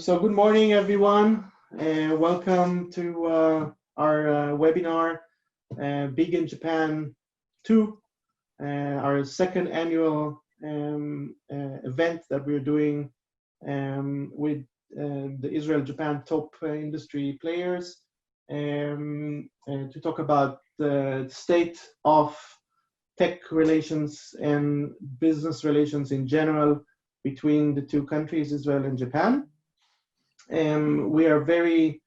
So good morning, everyone, and welcome to our webinar, Big in Japan 2, our second annual event that we're doing with the Israel-Japan top industry players to talk about the state of tech relations and business relations in general between the two countries, Israel and Japan. We are very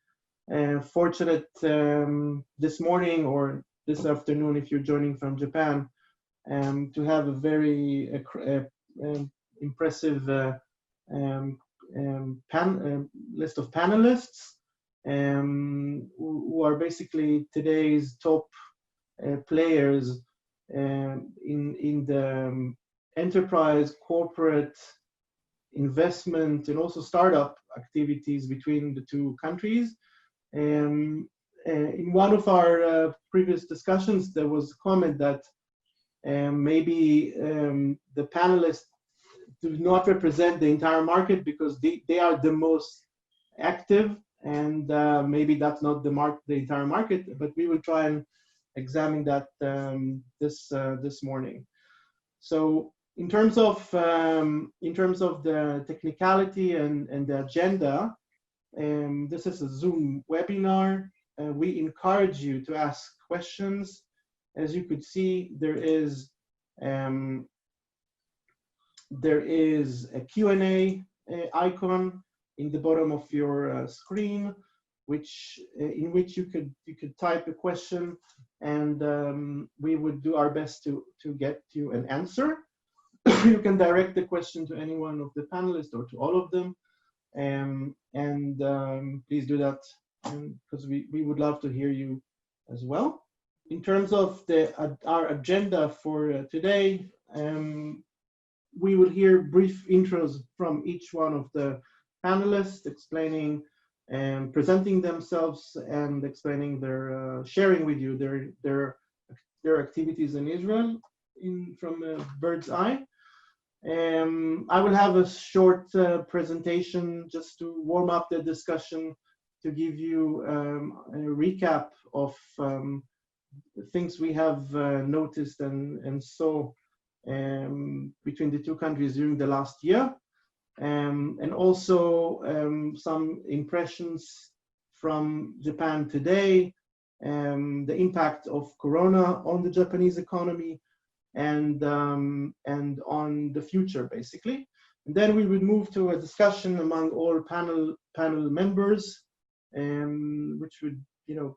fortunate this morning or this afternoon, if you're joining from Japan, to have a very impressive list of panelists who are basically today's top players in the enterprise, corporate, investment, and also startup activities between the two countries. In one of our previous discussions, there was a comment that maybe the panelists do not represent the entire market because they are the most active, and maybe that's not the entire market, but we will try and examine that this morning. So in terms of the technicality and the agenda, this is a Zoom webinar. We encourage you to ask questions. As you could see, there is a Q&A icon in the bottom of your screen, in which you could type a question, and we would do our best to get you an answer. You can direct the question to any one of the panelists or to all of them, and please do that because we would love to hear you as well. In terms of our agenda for today, we will hear brief intros from each one of the panelists, explaining and presenting themselves and explaining sharing with you their activities in Israel from a bird's eye. I will have a short presentation just to warm up the discussion, to give you a recap of things we have noticed and saw between the two countries during the last year, and also some impressions from Japan today, the impact of Corona on the Japanese economy, and on the future, basically. And then we would move to a discussion among all panel members, which would,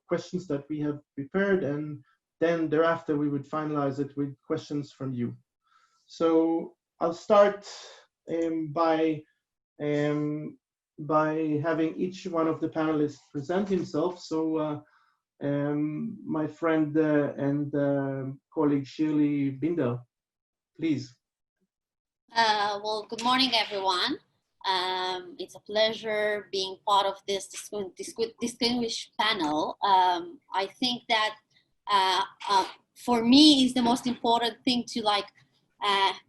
questions that we have prepared, and then thereafter we would finalize it with questions from you. So I'll start by having each one of the panelists present himself. So my friend and colleague Shirley Binder, please. Well, good morning, everyone. It's a pleasure being part of this distinguished panel. I think that for me is the most important thing to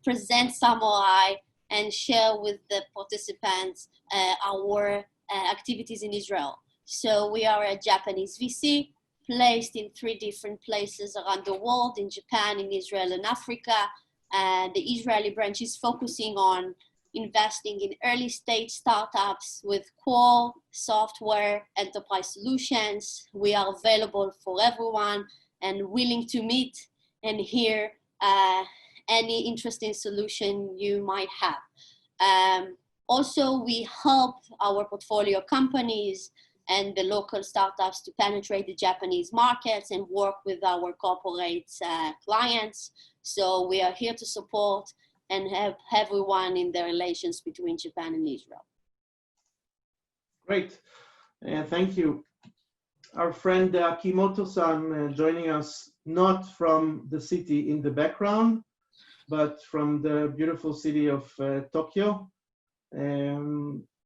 present Samurai and share with the participants our activities in Israel. So we are a Japanese VC placed in 3 different places around the world, in Japan, in Israel, and Africa. And the Israeli branch is focusing on investing in early stage startups with core software enterprise solutions. We are available for everyone and willing to meet and hear any interesting solution you might have. Also, we help our portfolio companies and the local startups to penetrate the Japanese markets and work with our corporate clients. So we are here to support and help everyone in the relations between Japan and Israel. Great, thank you. Our friend Akimoto-san joining us not from the city in the background, but from the beautiful city of Tokyo.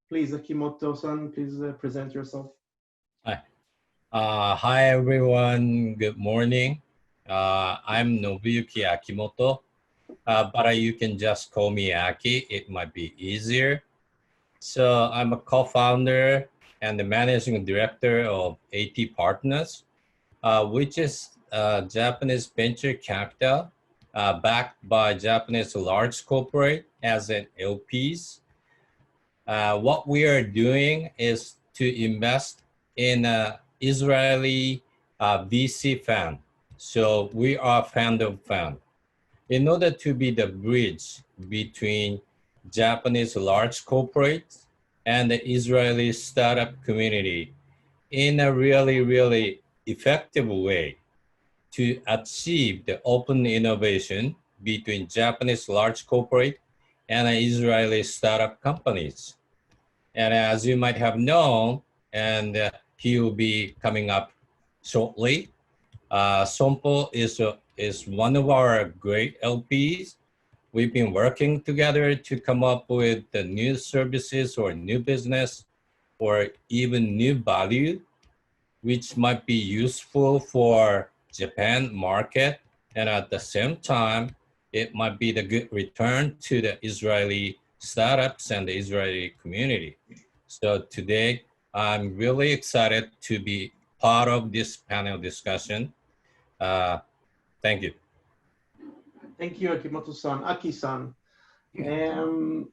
Please, Akimoto-san, please present yourself. Hi. Hi, everyone. Good morning. I'm Nobuyuki Akimoto, but you can just call me Aki. It might be easier. So I'm a co-founder and the managing director of AT Partners, which is Japanese venture capital backed by Japanese large corporate as an LPs. What we are doing is to invest in Israeli VC fund. So we are fund of fund. In order to be the bridge between Japanese large corporates and the Israeli startup community in a really, really effective way to achieve the open innovation between Japanese large corporate and Israeli startup companies. And as you might have known, and he will be coming up shortly, Sompo is one of our great LPs. We've been working together to come up with the new services or new business or even new value, which might be useful for Japan market. And at the same time, it might be the good return to the Israeli startups and the Israeli community. So today, I'm really excited to be part of this panel discussion. Thank you. Thank you, Akimoto-san, Aki-san. Inon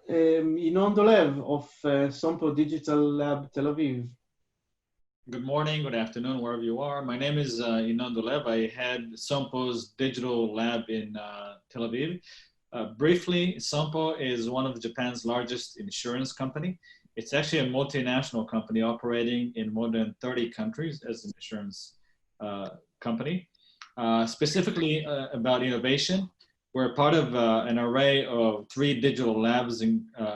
Dolev of Sompo Digital Lab Tel Aviv. Good morning, good afternoon, wherever you are. My name is Inon Dolev. I head Sompo's digital lab in Tel Aviv. Briefly, Sompo is one of Japan's largest insurance company. It's actually a multinational company operating in more than 30 countries as an insurance company. Specifically about innovation, we're part of an array of 3 digital labs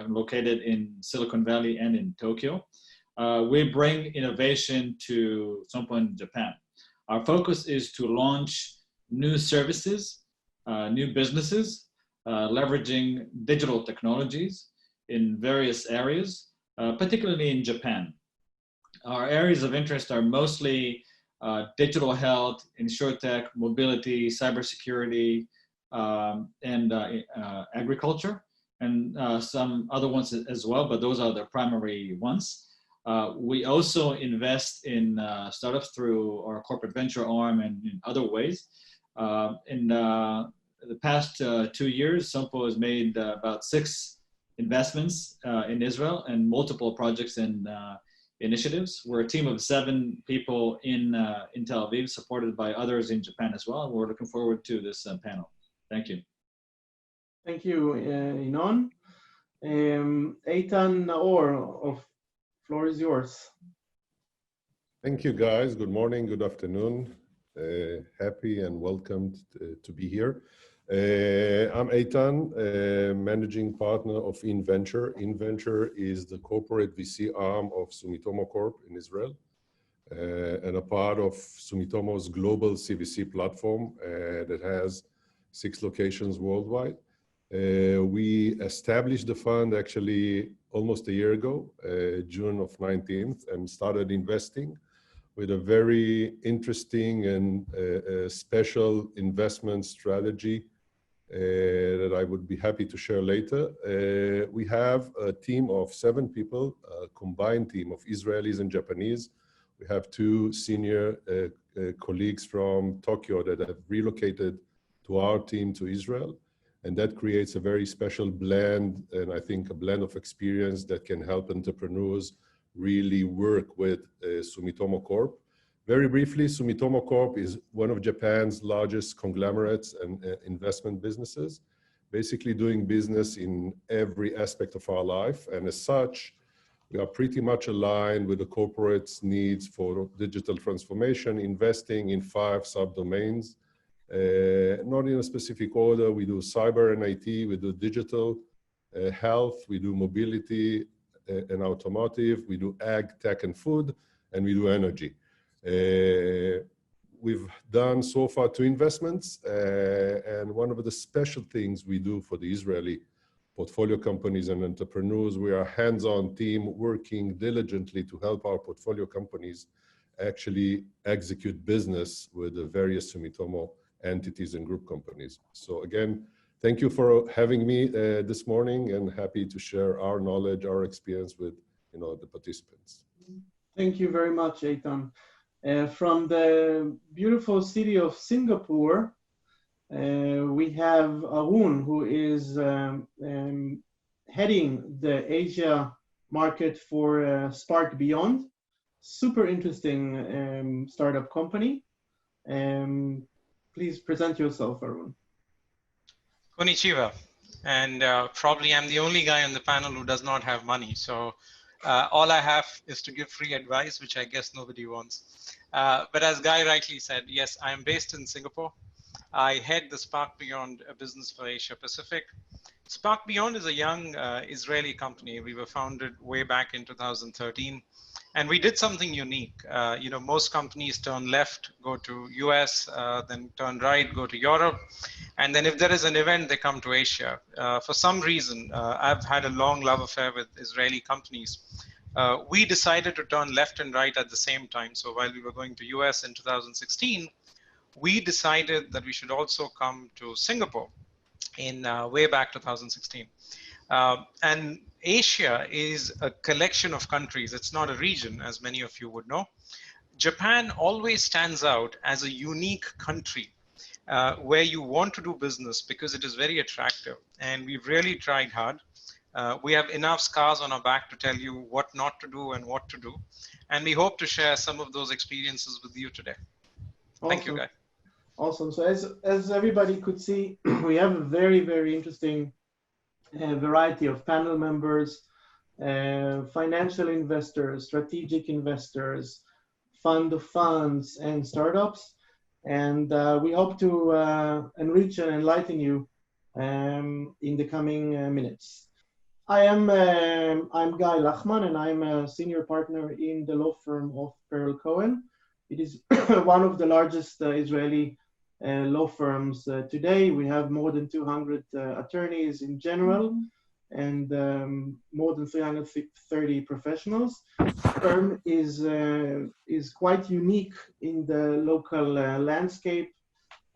located in Silicon Valley and in Tokyo. We bring innovation to Sompo in Japan. Our focus is to launch new services, new businesses, leveraging digital technologies in various areas, particularly in Japan. Our areas of interest are mostly digital health, insurtech, mobility, cybersecurity, and agriculture, and some other ones as well, but those are the primary ones. We also invest in startups through our corporate venture arm and in other ways. In the past 2 years, Sompo has made about 6 investments in Israel and multiple projects and initiatives. We're a team of 7 people in Tel Aviv, supported by others in Japan as well. We're looking forward to this panel. Thank you. Thank you, Inon. Eitan Naor of floor is yours. Thank you, guys. Good morning, good afternoon. Happy and welcome to be here. I'm Eitan, managing partner of InVenture. InVenture is the corporate VC arm of Sumitomo Corp in Israel, and a part of Sumitomo's global CVC platform that has 6 locations worldwide. We established the fund actually almost a year ago, June of 19th, and started investing with a very interesting and special investment strategy that I would be happy to share later. We have a team of 7 people, a combined team of Israelis and Japanese. We have 2 senior colleagues from Tokyo that have relocated to our team to Israel. And that creates a very special blend, and I think a blend of experience that can help entrepreneurs really work with Sumitomo Corp. Very briefly, Sumitomo Corp is one of Japan's largest conglomerates and investment businesses, basically doing business in every aspect of our life. And as such, we are pretty much aligned with the corporate's needs for digital transformation, investing in 5 subdomains. Not in a specific order. We do cyber and IT, we do digital health, we do mobility and automotive, we do ag, tech and food, and we do energy. We've done so far 2 investments, and one of the special things we do for the Israeli portfolio companies and entrepreneurs, we are a hands-on team working diligently to help our portfolio companies actually execute business with the various Sumitomo entities and group companies. So again, thank you for having me this morning, and happy to share our knowledge, our experience with the participants. Thank you very much, Eitan. From the beautiful city of Singapore, we have Arun, who is heading the Asia market for Spark Beyond. Super interesting startup company. Please present yourself, Arun. Konnichiwa. And probably I'm the only guy on the panel who does not have money. So all I have is to give free advice, which I guess nobody wants. But as Guy rightly said, yes, I am based in Singapore. I head the Spark Beyond business for Asia Pacific. Spark Beyond is a young Israeli company. We were founded way back in 2013. And we did something unique. Most companies turn left, go to US, then turn right, go to Europe. And then if there is an event, they come to Asia. For some reason, I've had a long love affair with Israeli companies. We decided to turn left and right at the same time. So while we were going to US in 2016, we decided that we should also come to Singapore in way back 2016. And Asia is a collection of countries. It's not a region, as many of you would know. Japan always stands out as a unique country where you want to do business because it is very attractive. And we've really tried hard. We have enough scars on our back to tell you what not to do and what to do. And we hope to share some of those experiences with you today. Awesome. Thank you, Guy. Awesome. So as everybody could see, we have a very, very interesting variety of panel members, financial investors, strategic investors, fund of funds, and startups. And we hope to enrich and enlighten you in the coming minutes. I'm Guy Lachman, and I'm a senior partner in the law firm of Cohen. It is one of the largest Israeli law firms today. We have more than 200 attorneys in general and more than 330 professionals. The firm is quite unique in the local landscape.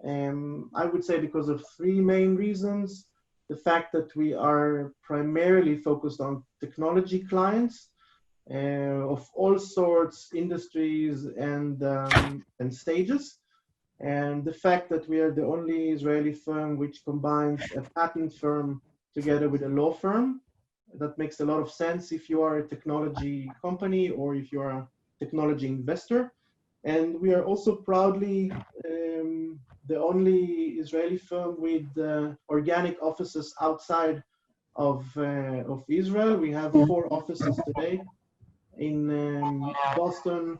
I would say because of three main reasons. The fact that we are primarily focused on technology clients of all sorts, industries, and stages. And the fact that we are the only Israeli firm which combines a patent firm together with a law firm. That makes a lot of sense if you are a technology company or if you are a technology investor. And we are also proudly the only Israeli firm with organic offices outside of Israel. We have 4 offices today in Boston,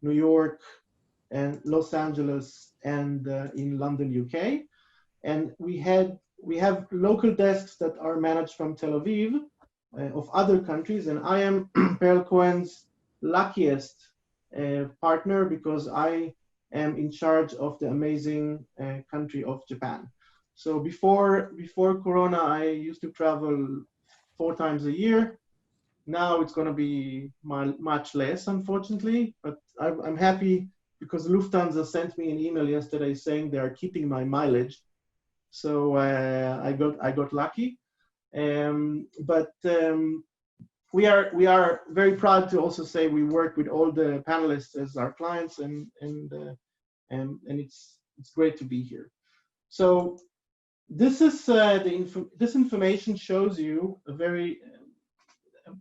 New York, and Los Angeles, and in London, UK. And we have local desks that are managed from Tel Aviv of other countries. And I am Perl Cohen's luckiest partner because I am in charge of the amazing country of Japan. So before Corona, I used to travel 4 times a year. Now it's going to be much less, unfortunately, but I'm happy because Lufthansa sent me an email yesterday saying they are keeping my mileage. So I got lucky. But we are very proud to also say we work with all the panelists as our clients, and it's great to be here. So this is this information shows you a very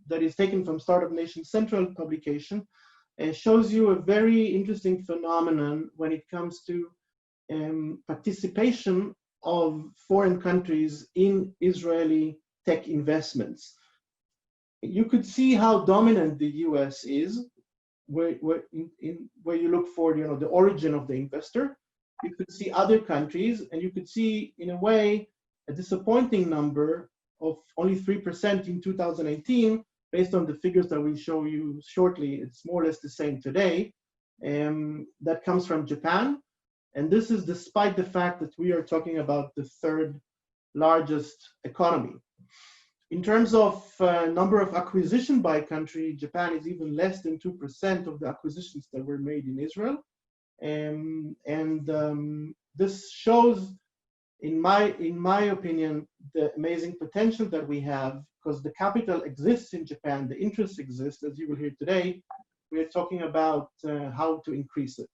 that is taken from Startup Nation Central publication, and shows you a very interesting phenomenon when it comes to participation of foreign countries in Israeli tech investments. You could see how dominant the US is, where you look for the origin of the investor. You could see other countries, and you could see, in a way, a disappointing number of only 3% in 2018, based on the figures that we'll show you shortly. It's more or less the same today. That comes from Japan. And this is despite the fact that we are talking about the 3rd largest economy. In terms of number of acquisition by country, Japan is even less than 2% of the acquisitions that were made in Israel. This shows in my opinion, the amazing potential that we have, because the capital exists in Japan, the interest exists, as you will hear today, we are talking about how to increase it.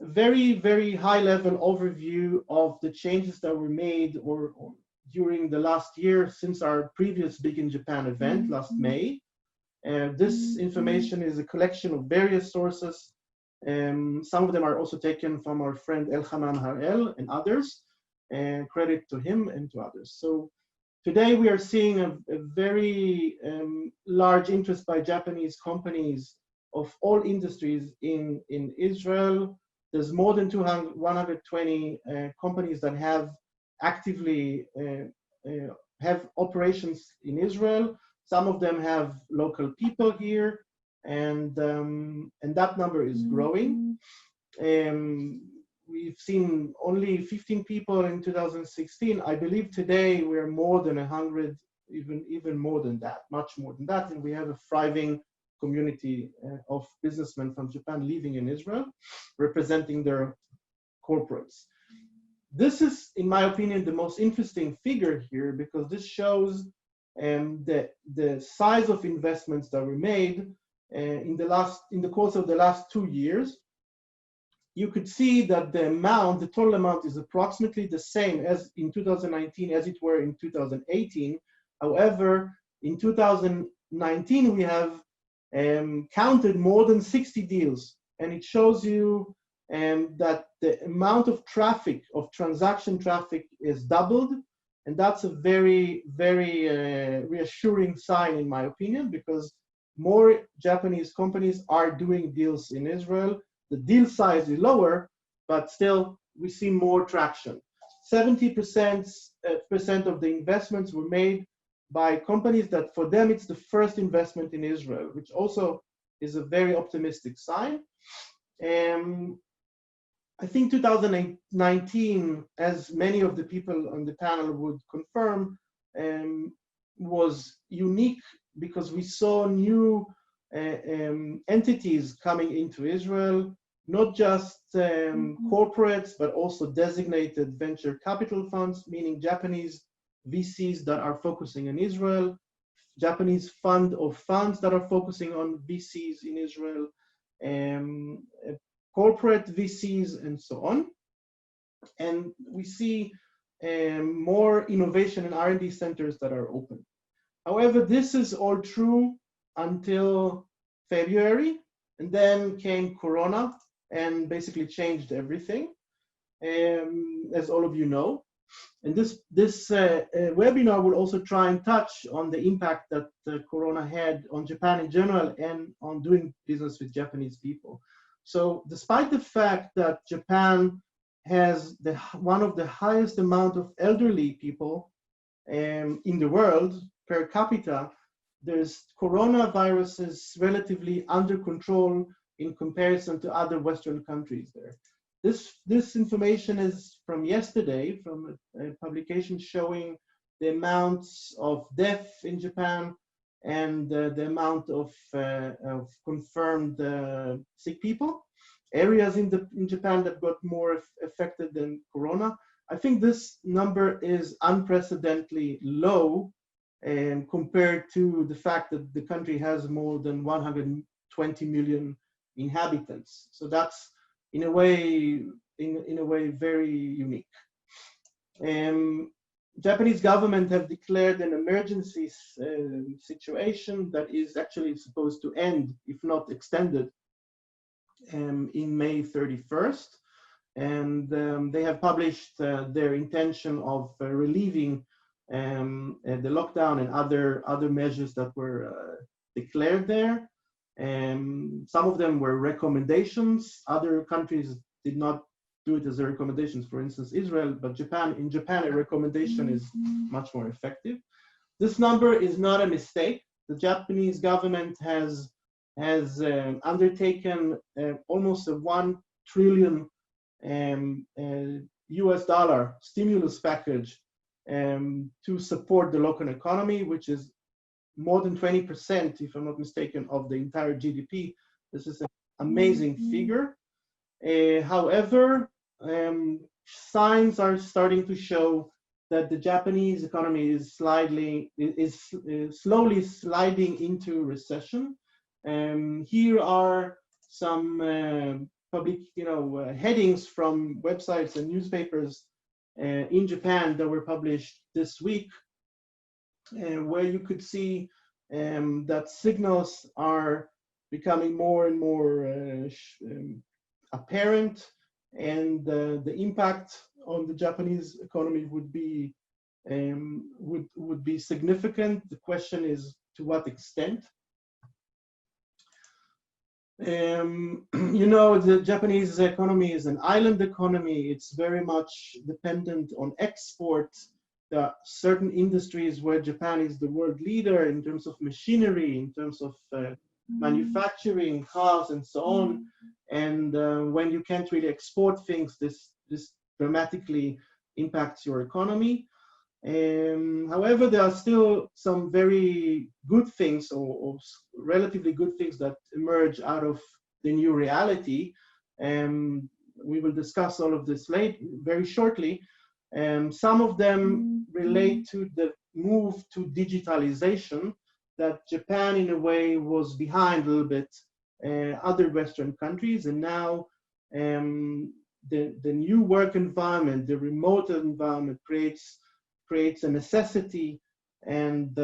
A very, very high level overview of the changes that were made or during the last year since our previous Big in Japan event last May. This information is a collection of various sources. Some of them are also taken from our friend Elhanan Harel and others, and credit to him and to others. So today we are seeing a very large interest by Japanese companies of all industries in Israel. There's more than 120 companies that have actively have operations in Israel. Some of them have local people here, and that number is growing. We've seen only 15 people in 2016. I believe today we're more than 100, even more than that, much more than that, and we have a thriving community of businessmen from Japan living in Israel, representing their corporates. This is, in my opinion, the most interesting figure here, because this shows the size of investments that were made in the course of the last 2 years. You could see that the total amount is approximately the same as in 2019 as it were in 2018. However, in 2019, we have counted more than 60 deals, and it shows you that the amount of traffic, of transaction traffic, is doubled, and that's a very, very reassuring sign, in my opinion, because more Japanese companies are doing deals in Israel. The deal size is lower, but still we see more traction. 70% of the investments were made by companies that for them it's the first investment in Israel, which also is a very optimistic sign. I think 2019, as many of the people on the panel would confirm, was unique because we saw new entities coming into Israel, not just corporates, but also designated venture capital funds, meaning Japanese VCs that are focusing in Israel, Japanese fund of funds that are focusing on VCs in Israel, corporate VCs, and so on. And we see more innovation and R&D centers that are open. However, this is all true until February, and then came Corona and basically changed everything, as all of you know. And this webinar will also try and touch on the impact that Corona had on Japan in general and on doing business with Japanese people. So despite the fact that Japan has one of the highest amount of elderly people in the world per capita, there's coronavirus is relatively under control in comparison to other Western countries there. This information is from yesterday, from a publication showing the amounts of deaths in Japan and the amount of confirmed sick people, areas in Japan that got more affected than Corona. I think this number is unprecedentedly low compared to the fact that the country has more than 120 million inhabitants. So that's in a way very unique. Japanese government have declared an emergency situation that is actually supposed to end, if not extended, in May 31st. And they have published their intention of relieving the lockdown and other measures that were declared there. Some of them were recommendations. Other countries did not do it as a recommendation, for instance, Israel, but in Japan, a recommendation is much more effective. This number is not a mistake. The Japanese government has undertaken almost a $1 trillion US dollar stimulus package to support the local economy, which is more than 20%, if I'm not mistaken, of the entire GDP. This is an amazing figure. However, signs are starting to show that the Japanese economy is slowly sliding into recession. Here are some public, headings from websites and newspapers in Japan that were published this week, where you could see that signals are becoming more and more apparent, and the impact on the Japanese economy would be significant. The question is to what extent. The Japanese economy is an island economy. It's very much dependent on export. There are certain industries where Japan is the world leader in terms of machinery, in terms of manufacturing, cars, and so on. And when you can't really export things, this dramatically impacts your economy. However, there are still some very good things, or relatively good things, that emerge out of the new reality. We will discuss all of this very shortly. Some of them relate to the move to digitalization, that Japan, in a way, was behind a little bit other Western countries, and now the new work environment, the remote environment, creates a necessity, and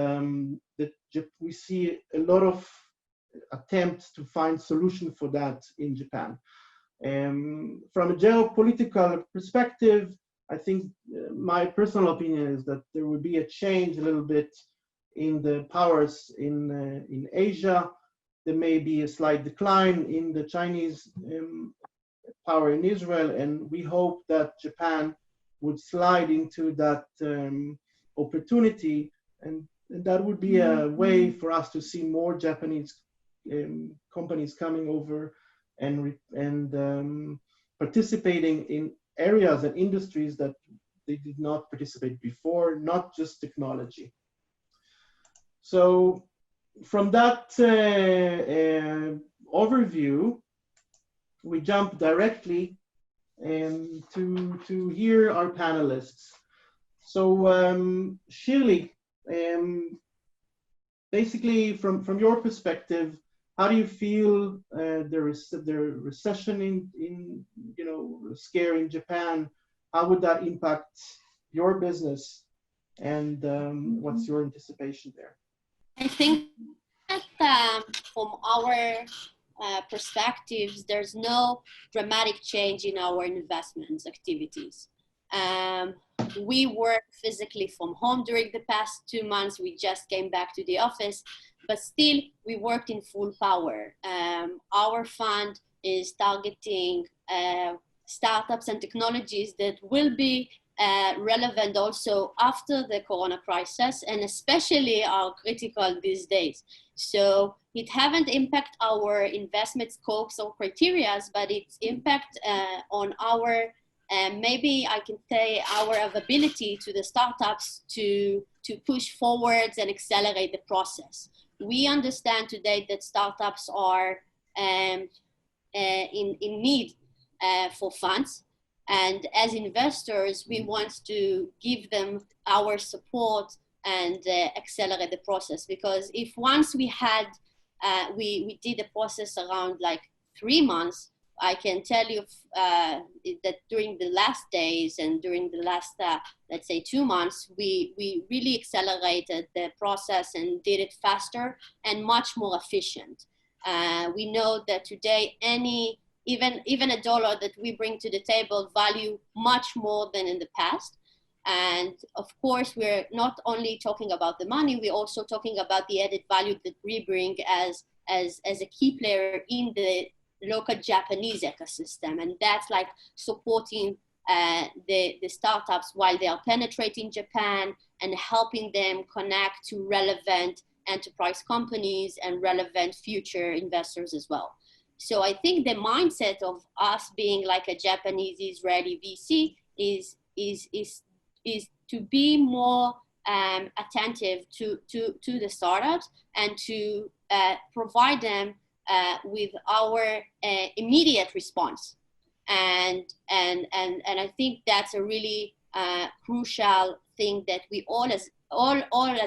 we see a lot of attempts to find solutions for that in Japan. From a geopolitical perspective, I think my personal opinion is that there will be a change a little bit in the powers in Asia. There may be a slight decline in the Chinese power in Israel, and we hope that Japan would slide into that opportunity, and that would be a way for us to see more Japanese companies coming over and participating in areas and industries that they did not participate before, not just technology. So from that overview, we jump directly to hear our panelists. So Shirley, basically from your perspective, how do you feel the recession in scare in Japan? How would that impact your business, and what's your anticipation there? I think that from our perspectives, there's no dramatic change in our investments activities. We work physically from home during the past 2 months. We just came back to the office, but still we worked in full power. Our fund is targeting startups and technologies that will be relevant also after the Corona crisis, and especially are critical these days. So it haven't impacted our investment scopes or criterias, but its impact on our, maybe I can say, our ability to the startups to push forwards and accelerate the process. We understand today that startups are in need for funds. And as investors, we want to give them our support and accelerate the process. Because if once we had, we did the process around like 3 months, I can tell you that during the last days and during the last, let's say 2 months, we really accelerated the process and did it faster and much more efficient. We know that today even a dollar that we bring to the table value much more than in the past. And of course, we're not only talking about the money, we're also talking about the added value that we bring as a key player in the local Japanese ecosystem. And that's like supporting the startups while they are penetrating Japan and helping them connect to relevant enterprise companies and relevant future investors as well. So I think the mindset of us being like a Japanese Israeli VC is to be more attentive to the startups and to provide them with our immediate response. and I think that's a really crucial thing that we all as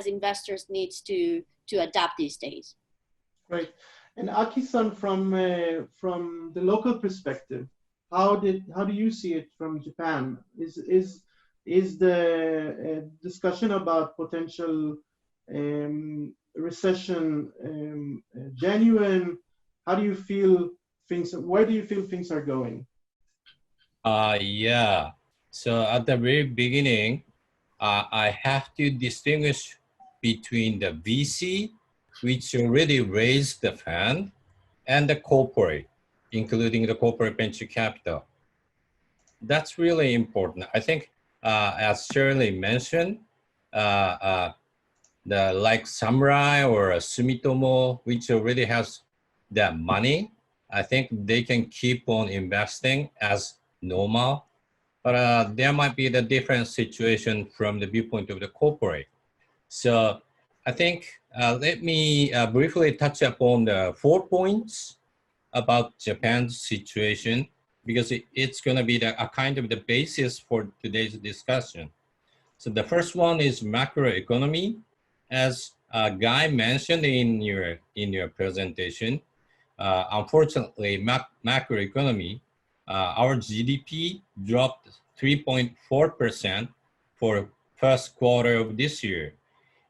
investors needs to adapt these days. Right. And Aki-san, from the local perspective, how do you see it from Japan? Is the discussion about potential recession genuine? How do you feel things? Where do you feel things are going? Yeah. So at the very beginning, I have to distinguish between the VC, which already raised the fund, and the corporate, including the corporate venture capital. That's really important. I think, as Shirley mentioned, the like Samurai or Sumitomo, which already has that money, I think they can keep on investing as normal. But there might be the different situation from the viewpoint of the corporate. So I think let me briefly touch upon the 4 points about Japan's situation, because it's going to be a kind of the basis for today's discussion. So the first one is macroeconomy. As Guy mentioned in your presentation, unfortunately, macroeconomy, our GDP dropped 3.4% for first quarter of this year.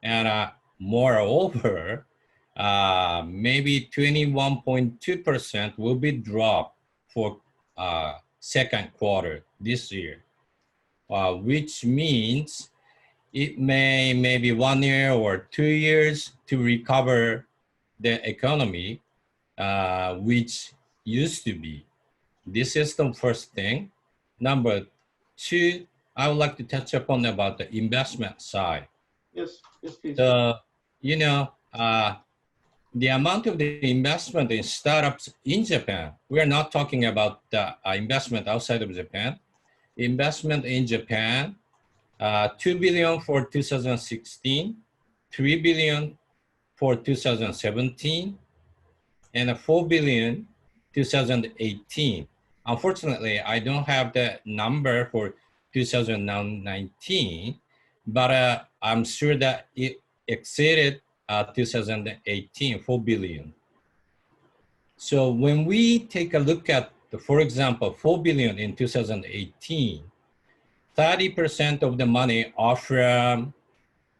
And moreover, maybe 21.2% will be dropped for second quarter this year, which means it may maybe 1 year or 2 years to recover the economy, which used to be. This is the first thing. Number two, I would like to touch upon about the investment side. Yes, please. So, you know, the amount of the investment in startups in Japan, we are not talking about the investment outside of Japan. Investment in Japan, 2 billion for 2016, 3 billion for 2017, and 4 billion 2018. Unfortunately, I don't have the number for 2019, but I'm sure that it exceeded 2018, 4 billion. So when we take a look at, for example, 4 billion in 2018, 30% of the money are from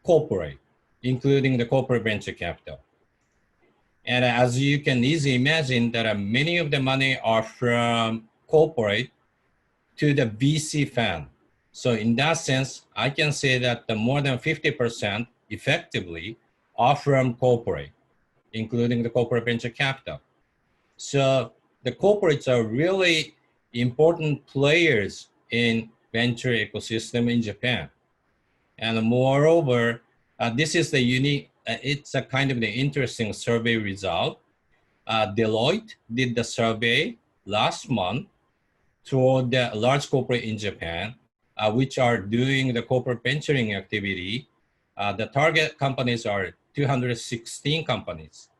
corporate, including the corporate venture capital. And as you can easily imagine, that many of the money are from corporate to the VC fund. So in that sense, I can say that the more than 50% effectively are from corporate, including the corporate venture capital. So the corporates are really important players in venture ecosystem in Japan. And moreover, this is the unique, it's a kind of the interesting survey result. Deloitte did the survey last month toward the large corporate in Japan, which are doing the corporate venturing activity. The target companies are 216 companies.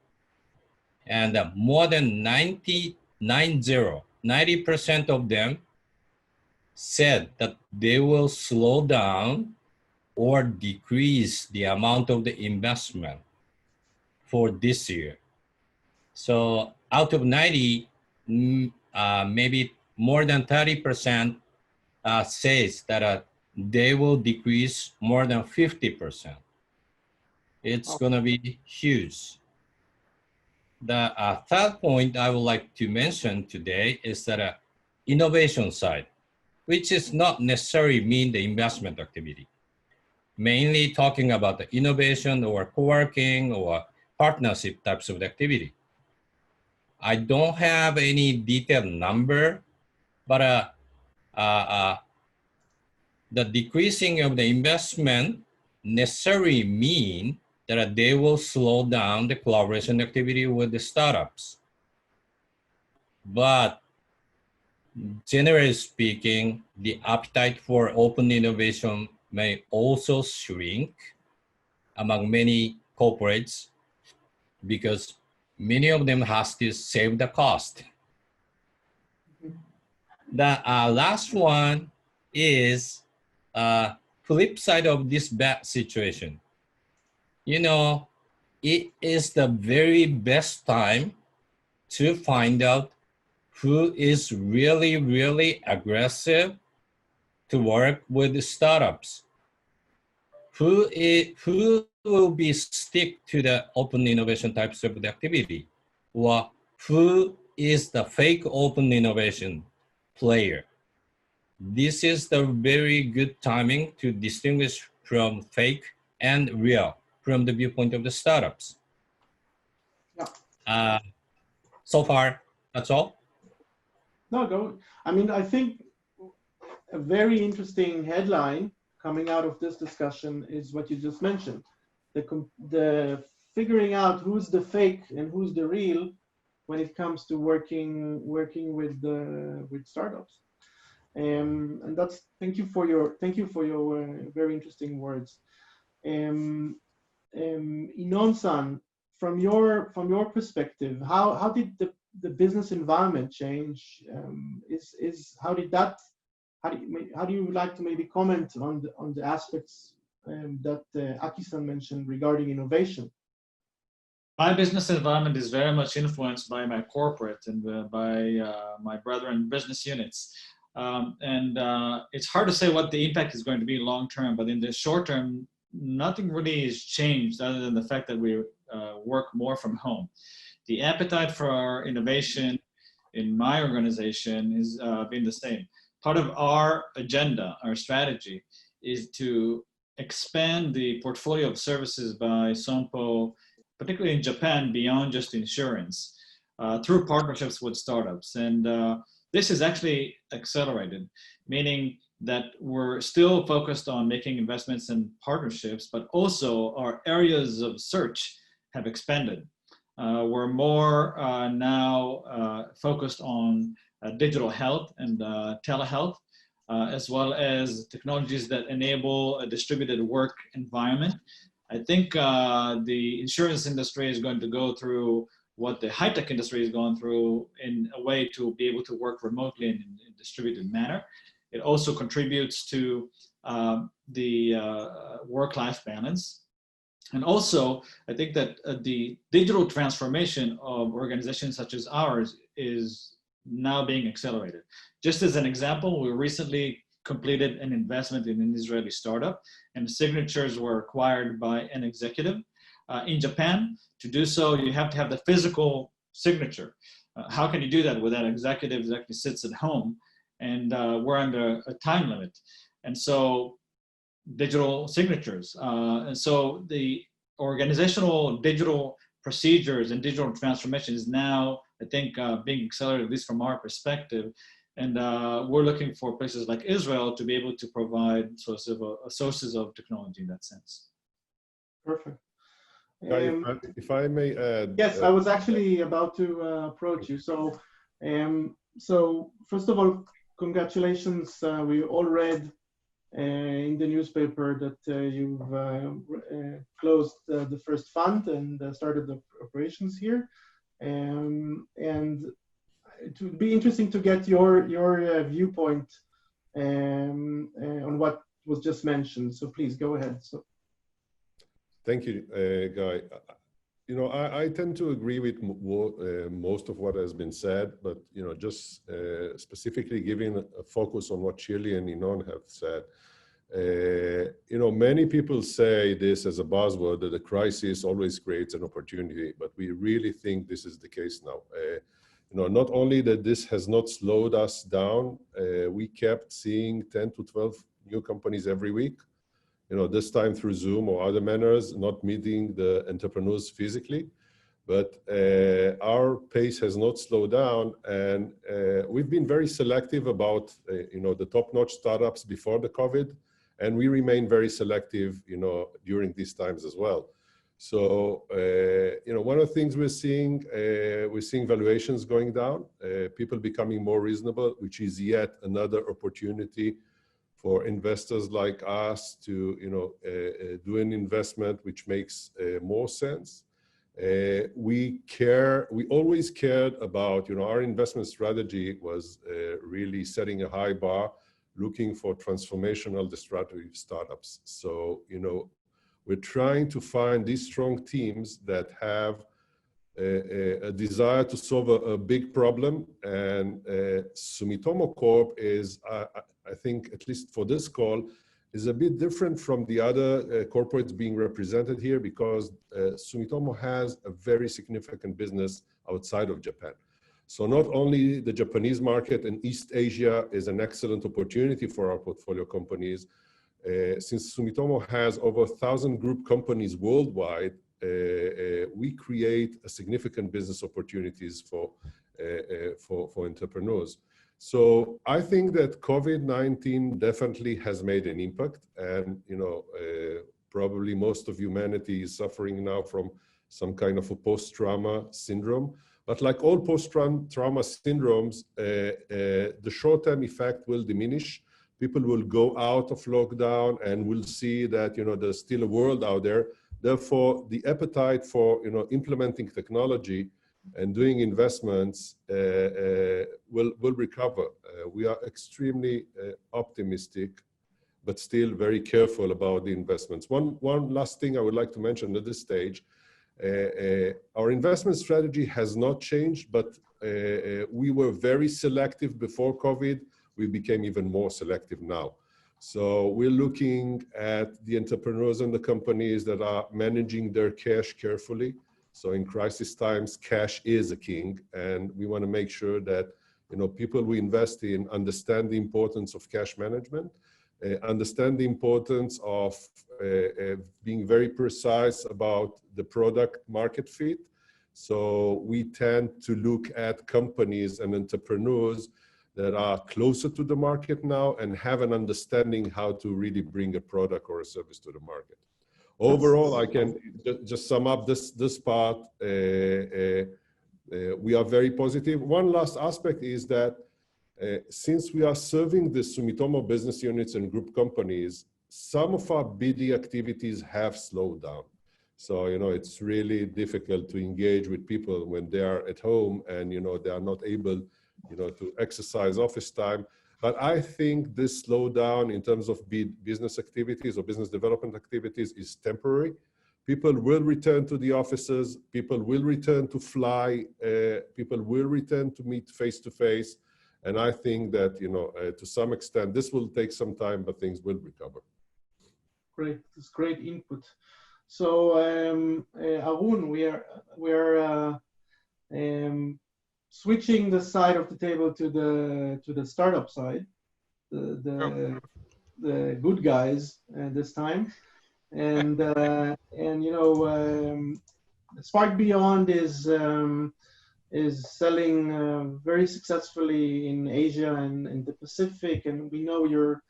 And more than 90% of them said that they will slow down or decrease the amount of the investment for this year. So out of 90, maybe more than 30% says that they will decrease more than 50%. It's going to be huge. The third point I would like to mention today is that innovation side, which is not necessarily mean the investment activity. Mainly talking about the innovation or co-working or partnership types of activity. I don't have any detailed number, but the decreasing of the investment necessarily mean that they will slow down the collaboration activity with the startups. But generally speaking, the appetite for open innovation may also shrink among many corporates because many of them has to save the cost. The last one is flip side of this bad situation. You know, it is the very best time to find out who is really, really aggressive to work with the startups. Who will be stick to the open innovation types of the activity, or who is the fake open innovation player. This is the very good timing to distinguish from fake and real from the viewpoint of the startups. Yeah. So far, that's all. No, go. I mean, I think a very interesting headline coming out of this discussion is what you just mentioned. The figuring out who's the fake and who's the real when it comes to working with startups. And that's thank you for your very interesting words. Inon-san, from your perspective, how did the business environment change? How do you like to maybe comment on the aspects that Aki-san mentioned regarding innovation? My business environment is very much influenced by my corporate and by my brethren business units. It's hard to say what the impact is going to be long term, but in the short term, nothing really has changed other than the fact that we work more from home. The appetite for innovation in my organization has been the same. Part of our agenda, our strategy, is to expand the portfolio of services by Sompo, particularly in Japan, beyond just insurance, through partnerships with startups. And this is actually accelerated, meaning that we're still focused on making investments and partnerships, but also our areas of search have expanded. We're more now focused on digital health and telehealth, as well as technologies that enable a distributed work environment. I think the insurance industry is going to go through what the high-tech industry is going through in a way to be able to work remotely in a distributed manner. It also contributes to the work-life balance. And also, I think that the digital transformation of organizations such as ours is now being accelerated. Just as an example, we recently completed an investment in an Israeli startup, and the signatures were acquired by an executive. In Japan, to do so, you have to have the physical signature. How can you do that with that executive that actually sits at home? And we're under a time limit. And so digital signatures. And so the organizational digital procedures and digital transformation is now, I think, being accelerated, at least from our perspective. And we're looking for places like Israel to be able to provide sources of technology in that sense. Perfect. If I may add. Yes, I was actually about to approach you. So, so first of all, congratulations. We all read in the newspaper that you've closed the first fund and started the operations here. And it would be interesting to get your viewpoint on what was just mentioned. So please go ahead. So. Thank you, Guy. You know, I tend to agree with most of what has been said, but you know, just specifically giving a focus on what Shirley and Inon have said. You know, many people say this as a buzzword, that a crisis always creates an opportunity, but we really think this is the case now. You know, not only that this has not slowed us down, we kept seeing 10 to 12 new companies every week. You know, this time through Zoom or other manners, not meeting the entrepreneurs physically, but our pace has not slowed down, and we've been very selective about, you know, the top-notch startups before the COVID, and we remain very selective, you know, during these times as well. So, you know, one of the things we're seeing valuations going down, people becoming more reasonable, which is yet another opportunity for investors like us to, you know, do an investment which makes more sense. We always cared about, our investment strategy was really setting a high bar, looking for transformational disruptive startups. So, we're trying to find these strong teams that have a desire to solve a big problem. And Sumitomo Corp is, I think, at least for this call, is a bit different from the other corporates being represented here, because Sumitomo has a very significant business outside of Japan. So not only the Japanese market and East Asia is an excellent opportunity for our portfolio companies, since Sumitomo has over 1,000 group companies worldwide, we create a significant business opportunities for entrepreneurs. So I think that COVID-19 definitely has made an impact, and probably most of humanity is suffering now from some kind of a post-trauma syndrome. But like all post-trauma syndromes, the short-term effect will diminish. People will go out of lockdown and will see that there's still a world out there. Therefore, the appetite for implementing technology and doing investments will recover. We are extremely optimistic, but still very careful about the investments. One last thing I would like to mention at this stage, our investment strategy has not changed, but we were very selective before COVID. We became even more selective now. So we're looking at the entrepreneurs and the companies that are managing their cash carefully. So in crisis times, cash is a king, and we want to make sure that people we invest in understand the importance of cash management, understand the importance of being very precise about the product market fit. So we tend to look at companies and entrepreneurs that are closer to the market now and have an understanding how to really bring a product or a service to the market. Overall, I can just sum up this part. We are very positive. One last aspect is that since we are serving the Sumitomo business units and group companies, some of our BD activities have slowed down. So, it's really difficult to engage with people when they are at home and, they are not able, to exercise office time. But I think this slowdown in terms of business activities or business development activities is temporary. People will return to the offices, people will return to fly, people will return to meet face-to-face. And I think that, to some extent, this will take some time, but things will recover. Great, it's great input. So Arun, we are switching the side of the table to the startup side, the good guys this time, and Spark Beyond is selling very successfully in Asia and in the Pacific, and we know you're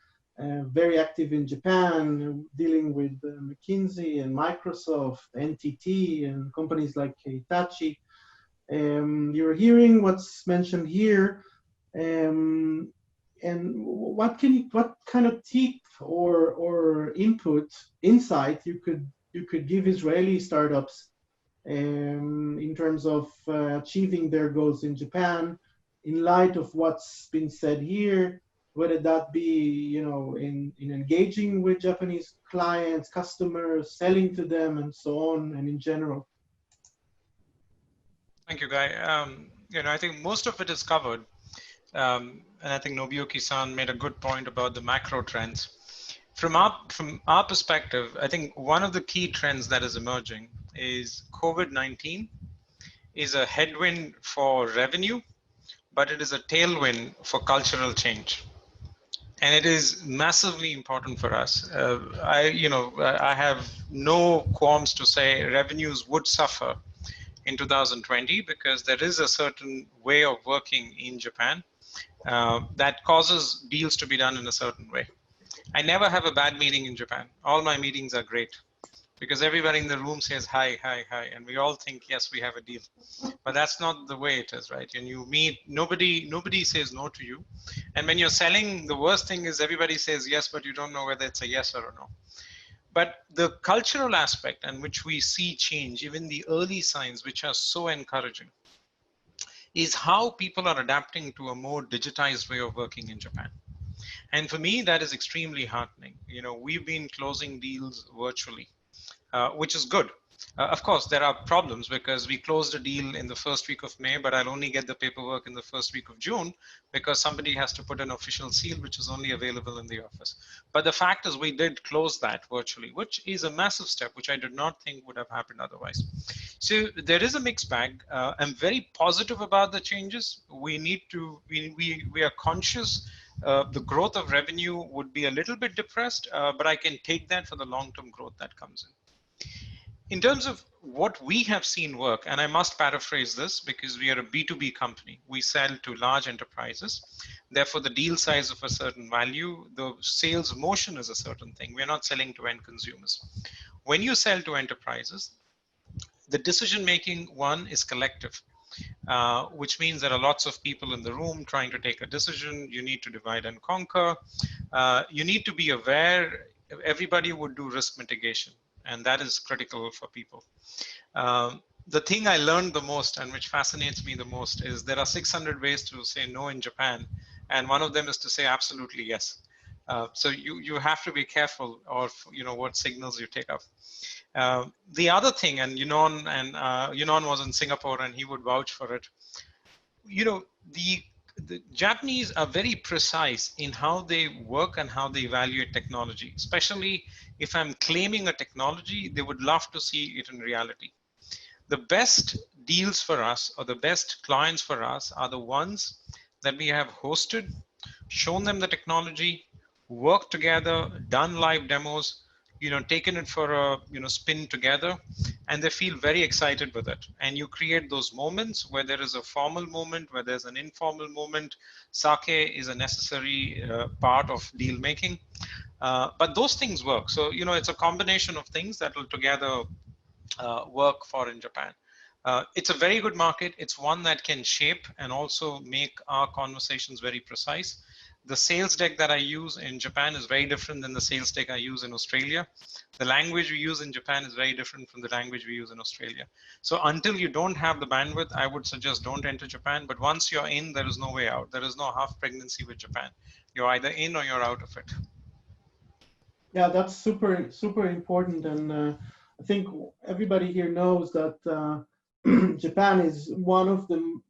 very active in Japan, dealing with McKinsey and Microsoft, NTT, and companies like Hitachi. You're hearing what's mentioned here, and what kind of tip or insight you could give Israeli startups in terms of achieving their goals in Japan, in light of what's been said here, whether that be in engaging with Japanese clients, customers, selling to them, and so on, and in general. Thank you, Guy. I think most of it is covered. And I think Nobuyuki-san made a good point about the macro trends. From our perspective, I think one of the key trends that is emerging is COVID-19 is a headwind for revenue, but it is a tailwind for cultural change. And it is massively important for us. I have no qualms to say revenues would suffer in 2020 because there is a certain way of working in Japan that causes deals to be done in a certain way. I never have a bad meeting in Japan. All my meetings are great because everybody in the room says hi, hi, hi, and we all think, yes, we have a deal. But that's not the way it is, right? And you meet, nobody says no to you. And when you're selling, the worst thing is everybody says yes, but you don't know whether it's a yes or a no. But the cultural aspect in which we see change, even the early signs, which are so encouraging, is how people are adapting to a more digitized way of working in Japan. And for me, that is extremely heartening. You know, we've been closing deals virtually, which is good. Of course, there are problems because we closed a deal in the first week of May, but I'll only get the paperwork in the first week of June because somebody has to put an official seal, which is only available in the office. But the fact is we did close that virtually, which is a massive step, which I did not think would have happened otherwise. So there is a mixed bag. I'm very positive about the changes. We need to, we are conscious the growth of revenue would be a little bit depressed, but I can take that for the long-term growth that comes in. In terms of what we have seen work, and I must paraphrase this because we are a B2B company, we sell to large enterprises. Therefore, the deal size of a certain value, the sales motion is a certain thing. We're not selling to end consumers. When you sell to enterprises, the decision-making one is collective. Which means there are lots of people in the room trying to take a decision. You need to divide and conquer. You need to be aware. Everybody would do risk mitigation, and that is critical for people. The thing I learned the most and which fascinates me the most is there are 600 ways to say no in Japan, and one of them is to say absolutely yes. So you have to be careful of what signals you take up. The other thing, and Yunon was in Singapore and he would vouch for it. The Japanese are very precise in how they work and how they evaluate technology, especially if I'm claiming a technology, they would love to see it in reality. The best deals for us or the best clients for us are the ones that we have hosted, shown them the technology, worked together, done live demos, taken it for a spin together, and they feel very excited with it. And you create those moments where there is a formal moment, where there's an informal moment. Sake is a necessary part of deal making, but those things work. So it's a combination of things that will together work for in Japan. It's a very good market. It's one that can shape and also make our conversations very precise. The sales deck that I use in Japan is very different than the sales deck I use in Australia. The language we use in Japan is very different from the language we use in Australia. So until you don't have the bandwidth, I would suggest don't enter Japan. But once you're in, there is no way out. There is no half pregnancy with Japan. You're either in or you're out of it. Yeah, that's super, super important. And I think everybody here knows that Japan is one of the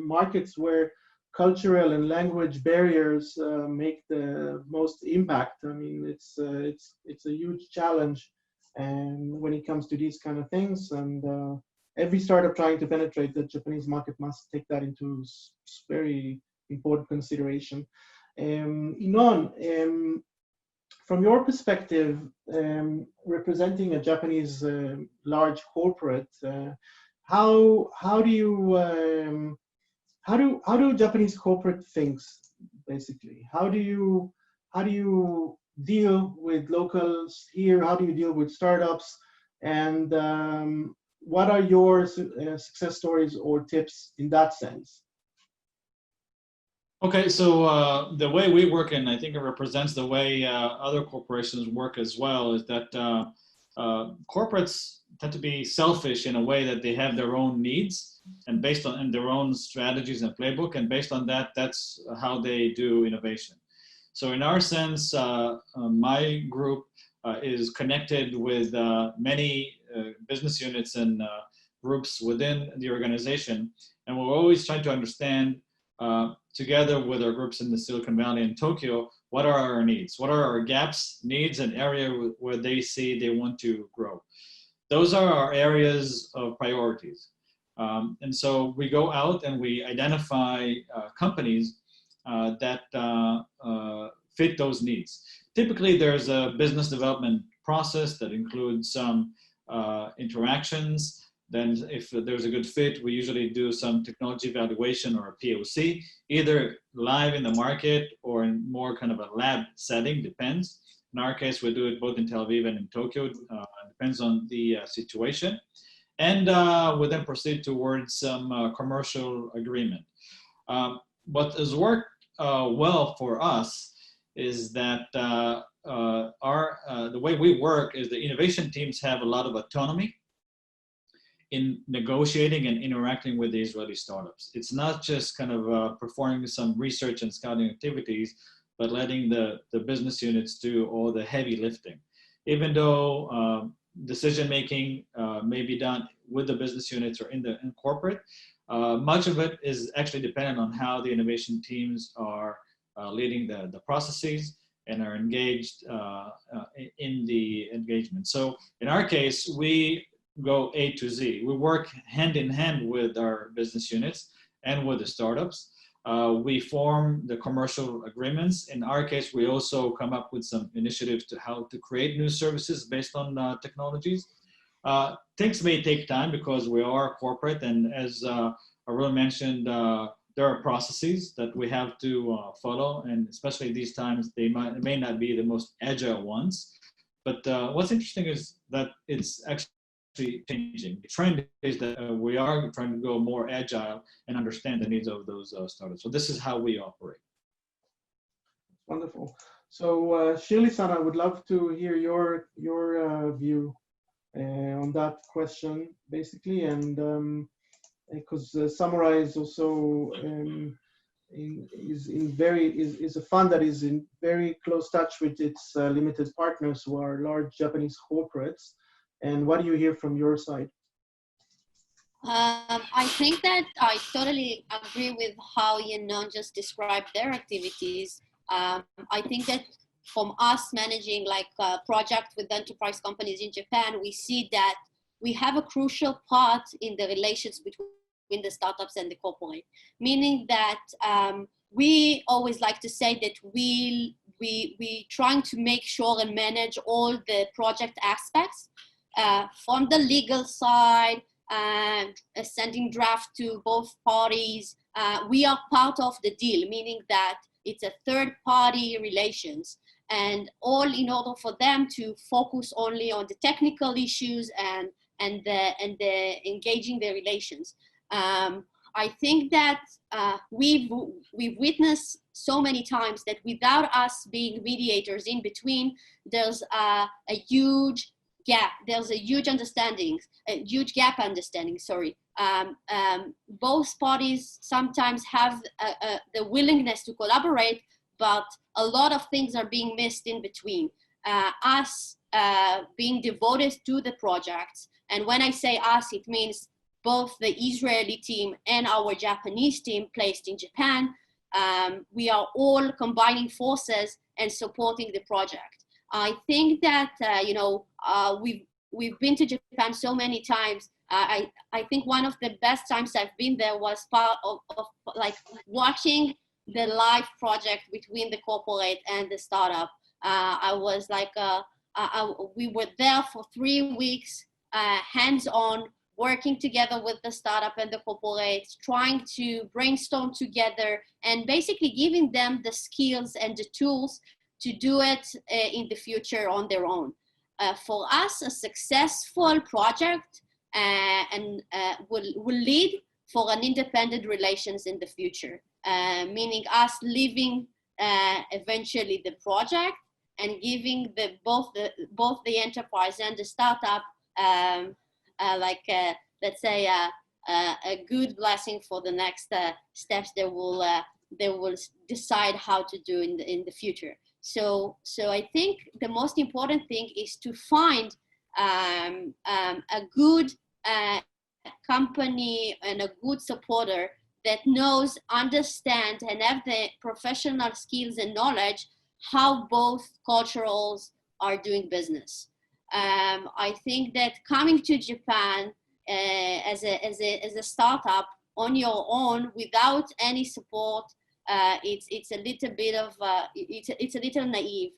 markets where cultural and language barriers make the most impact. I mean, it's a huge challenge, and when it comes to these kind of things, and every startup trying to penetrate the Japanese market must take that into very important consideration. Inon, from your perspective, representing a Japanese large corporate, how do Japanese corporate thinks, basically? How do you deal with locals here? How do you deal with startups? And what are your success stories or tips in that sense? Okay, so the way we work, and I think it represents the way other corporations work as well, is that corporates tend to be selfish in a way that they have their own needs and based on their own strategies and playbook, and based on that, that's how they do innovation. So in our sense, my group is connected with many business units and groups within the organization, and we're always trying to understand together with our groups in the Silicon Valley and Tokyo, what are our needs? What are our gaps, needs, and area where they see they want to grow? Those are our areas of priorities. And so we go out and we identify companies that fit those needs. Typically, there's a business development process that includes some interactions. Then if there's a good fit, we usually do some technology evaluation or a POC, either live in the market or in more kind of a lab setting, depends. In our case, we do it both in Tel Aviv and in Tokyo, depends on the situation. And we then proceed towards some commercial agreement. What has worked well for us is that the way we work is the innovation teams have a lot of autonomy in negotiating and interacting with the Israeli startups. It's not just kind of performing some research and scouting activities, but letting the business units do all the heavy lifting. Even though decision-making may be done with the business units or in corporate, much of it is actually dependent on how the innovation teams are leading the processes and are engaged in the engagement. So in our case, we go A to Z. We work hand in hand with our business units and with the startups. We form the commercial agreements. In our case, we also come up with some initiatives to how to create new services based on technologies. Things may take time because we are corporate, and as Arun mentioned, there are processes that we have to follow, and especially these times, they may not be the most agile ones. But what's interesting is that it's actually changing. The trend is that we are trying to go more agile and understand the needs of those startups. So this is how we operate. Wonderful. So Shirley-san, I would love to hear your view on that question, basically, and because Samurai is also is a fund that is in very close touch with its limited partners, who are large Japanese corporates. And what do you hear from your side? I think that I totally agree with how Yenon just described their activities. I think that from us managing like a project with enterprise companies in Japan, we see that we have a crucial part in the relations between the startups and the corporate, meaning that we always like to say that we trying to make sure and manage all the project aspects from the legal side, sending draft to both parties. We are part of the deal, meaning that it's a third party relations, and all in order for them to focus only on the technical issues and the engaging the relations. I think that we've witnessed so many times that without us being mediators in between, there's a huge gap. There's a huge gap understanding. Sorry. Both parties sometimes have the willingness to collaborate, but a lot of things are being missed in between. Us being devoted to the projects, and when I say us, it means both the Israeli team and our Japanese team placed in Japan. We are all combining forces and supporting the project. I think that we've been to Japan so many times. I think one of the best times I've been there was part of like watching the live project between the corporate and the startup. I was like, we were there for 3 weeks, hands-on, working together with the startup and the corporate, trying to brainstorm together and basically giving them the skills and the tools to do it in the future on their own. For us, a successful project will lead for an independent relations in the future, meaning us leaving eventually the project and giving both the enterprise and the startup let's say a good blessing for the next steps they will decide how to do in the future. So I think the most important thing is to find a good company and a good supporter that knows, understands, and have the professional skills and knowledge how both cultures are doing business. I think that coming to Japan as a startup on your own without any support, it's a little bit of it's a little naive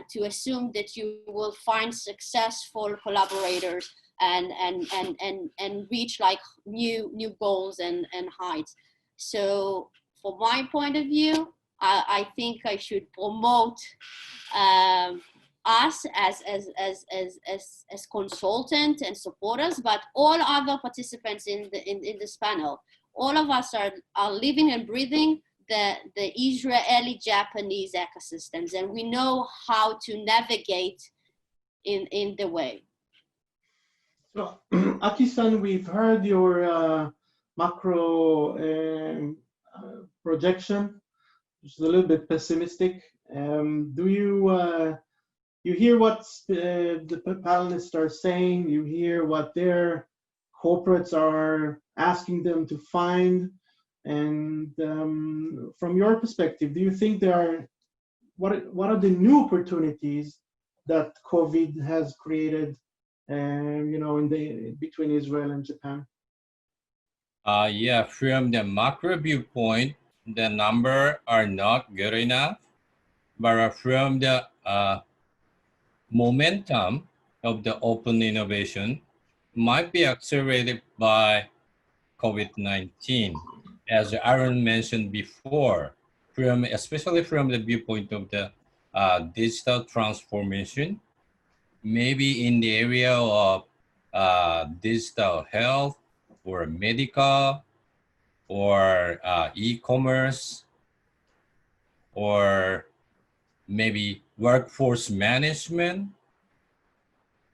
to assume that you will find successful collaborators and reach like new goals and heights. So from my point of view, I think I should promote us as consultants and supporters, but all other participants in this panel. All of us are living and breathing the Israeli-Japanese ecosystems, and we know how to navigate in the way. So, Aki-san, we've heard your macro projection, which is a little bit pessimistic. Do you hear what the panelists are saying? You hear what their corporates are asking them to find? And from your perspective, do you think there are, what are the new opportunities that COVID has created, between Israel and Japan? Yeah, from the macro viewpoint, the number are not good enough, but from the momentum of the open innovation might be accelerated by COVID-19. As Aaron mentioned before, especially from the viewpoint of the digital transformation, maybe in the area of digital health or medical or e-commerce or maybe workforce management.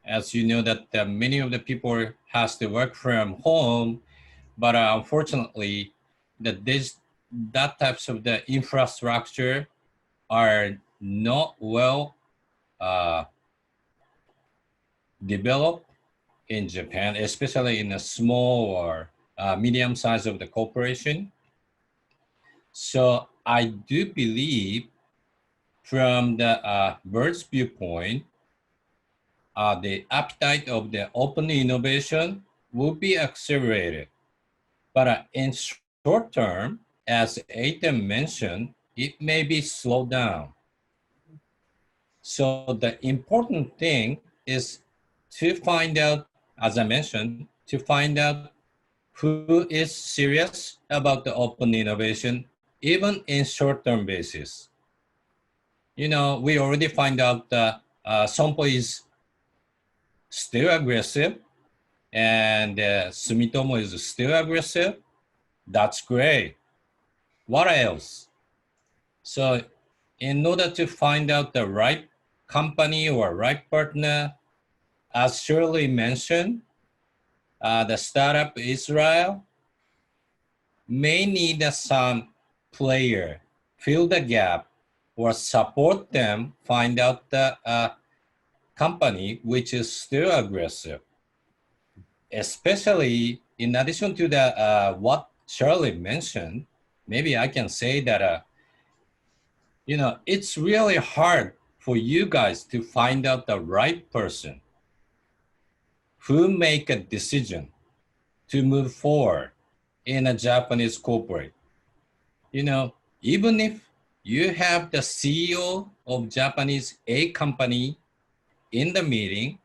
As you know that many of the people has to work from home, but unfortunately that types of the infrastructure are not well developed in Japan, especially in a small or medium size of the corporation. So I do believe from the bird's viewpoint, the appetite of the open innovation will be accelerated. But in short term, as Aitan mentioned, it may be slowed down. So the important thing is to find out, as I mentioned, to find out who is serious about the open innovation, even in short-term basis. You know, we already find out that Sompo is still aggressive and Sumitomo is still aggressive. That's great. What else? So in order to find out the right company or right partner, as Shirley mentioned, the startup Israel may need some player fill the gap or support them find out the company which is still aggressive. Especially in addition to the what Shirley mentioned, maybe I can say that it's really hard for you guys to find out the right person who make a decision to move forward in a Japanese corporate. Even if you have the CEO of Japanese A company in the meeting,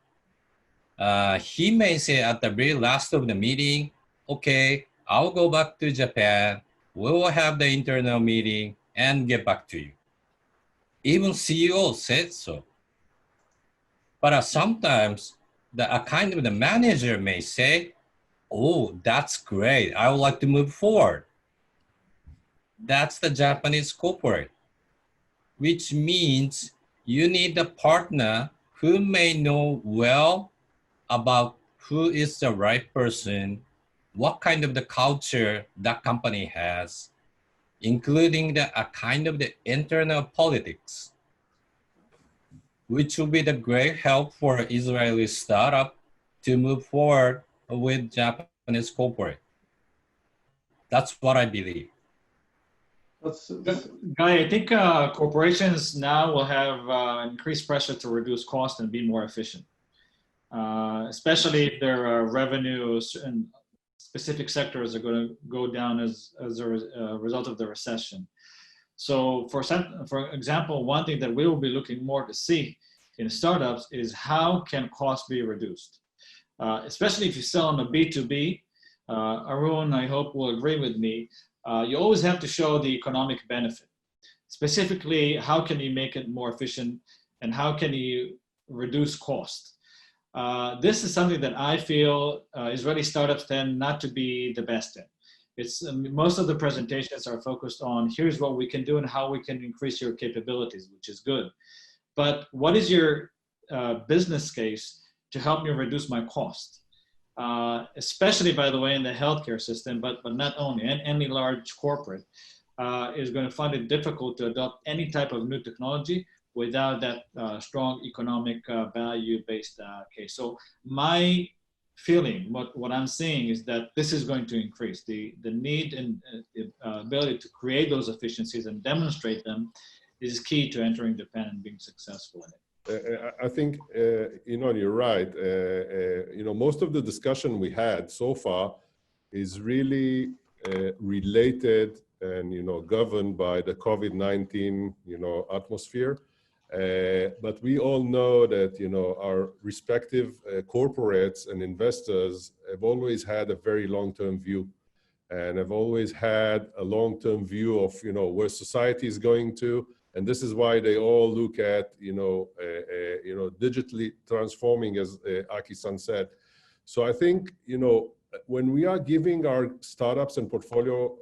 he may say at the very last of the meeting, okay, I'll go back to Japan. We will have the internal meeting and get back to you. Even CEO said so. But sometimes a kind of the manager may say, oh, that's great. I would like to move forward. That's the Japanese corporate, which means you need a partner who may know well about who is the right person, what kind of the culture that company has, including a kind of the internal politics, which will be the great help for Israeli startup to move forward with Japanese corporate. That's what I believe. Guy, I think corporations now will have increased pressure to reduce cost and be more efficient, especially if their revenues and specific sectors are going to go down as a result of the recession. So for example, one thing that we will be looking more to see in startups is how can costs be reduced, especially if you sell on a B2B. Arun, I hope, will agree with me. You always have to show the economic benefit. Specifically, how can you make it more efficient and how can you reduce cost? This is something that I feel Israeli startups tend not to be the best in. It's most of the presentations are focused on here's what we can do and how we can increase your capabilities, which is good. But what is your business case to help me reduce my cost? Especially, by the way, in the healthcare system, but not only, and any large corporate is going to find it difficult to adopt any type of new technology without that strong economic value-based case. So my feeling, what I'm seeing is that this is going to increase. The need and ability to create those efficiencies and demonstrate them is key to entering Japan and being successful in it. I think, you're right. Most of the discussion we had so far is really related and, governed by the COVID-19, atmosphere. But we all know that, our respective corporates and investors have always had a very long-term view and have always had a long-term view of, where society is going to. And this is why they all look at, digitally transforming, as Aki-san said. So I think, when we are giving our startups and portfolio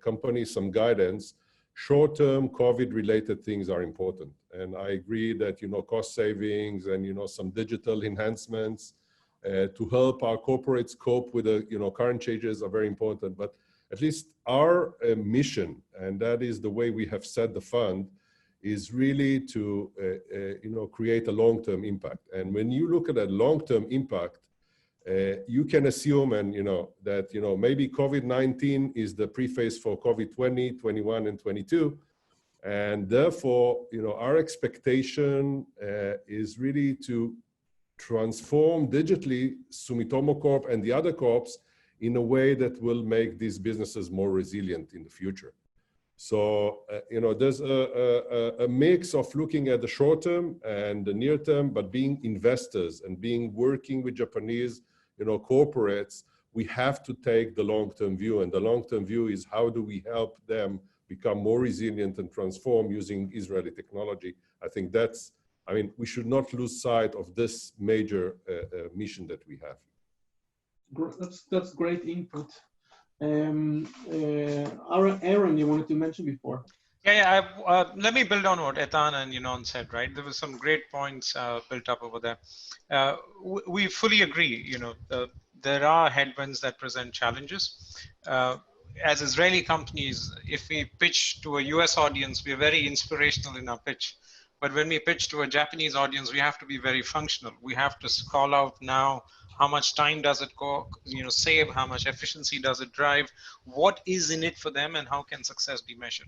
companies some guidance, short-term COVID-related things are important. And I agree that, cost savings and, some digital enhancements to help our corporates cope with the, current changes are very important. But at least our mission, and that is the way we have set the fund, is really to create a long-term impact. And when you look at that long-term impact, you can assume that maybe COVID-19 is the preface for COVID-20, 21, and 22. And therefore, our expectation is really to transform digitally Sumitomo Corp and the other corps in a way that will make these businesses more resilient in the future. So, there's a mix of looking at the short term and the near term, but being investors and working with Japanese, corporates, we have to take the long-term view. And the long-term view is how do we help them become more resilient and transform using Israeli technology? I think we should not lose sight of this major mission that we have. That's great input. Aaron, you wanted to mention before. Let me build on what Ethan and Yunon said, right? There were some great points built up over there. We fully agree, there are headwinds that present challenges. As Israeli companies, if we pitch to a US audience, we're very inspirational in our pitch. But when we pitch to a Japanese audience, we have to be very functional. We have to call out now how much time does it save, how much efficiency does it drive, what is in it for them, and how can success be measured.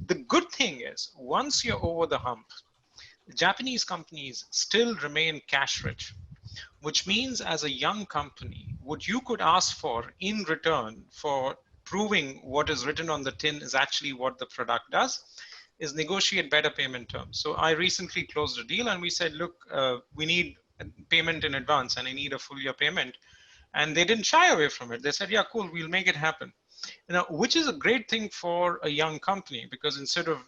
The good thing is, once you're over the hump, Japanese companies still remain cash rich, which means as a young company, what you could ask for in return for proving what is written on the tin is actually what the product does, is negotiate better payment terms. So I recently closed a deal and we said, look, we need payment in advance and I need a full year payment. And they didn't shy away from it. They said, yeah, cool, we'll make it happen. Which is a great thing for a young company, because instead of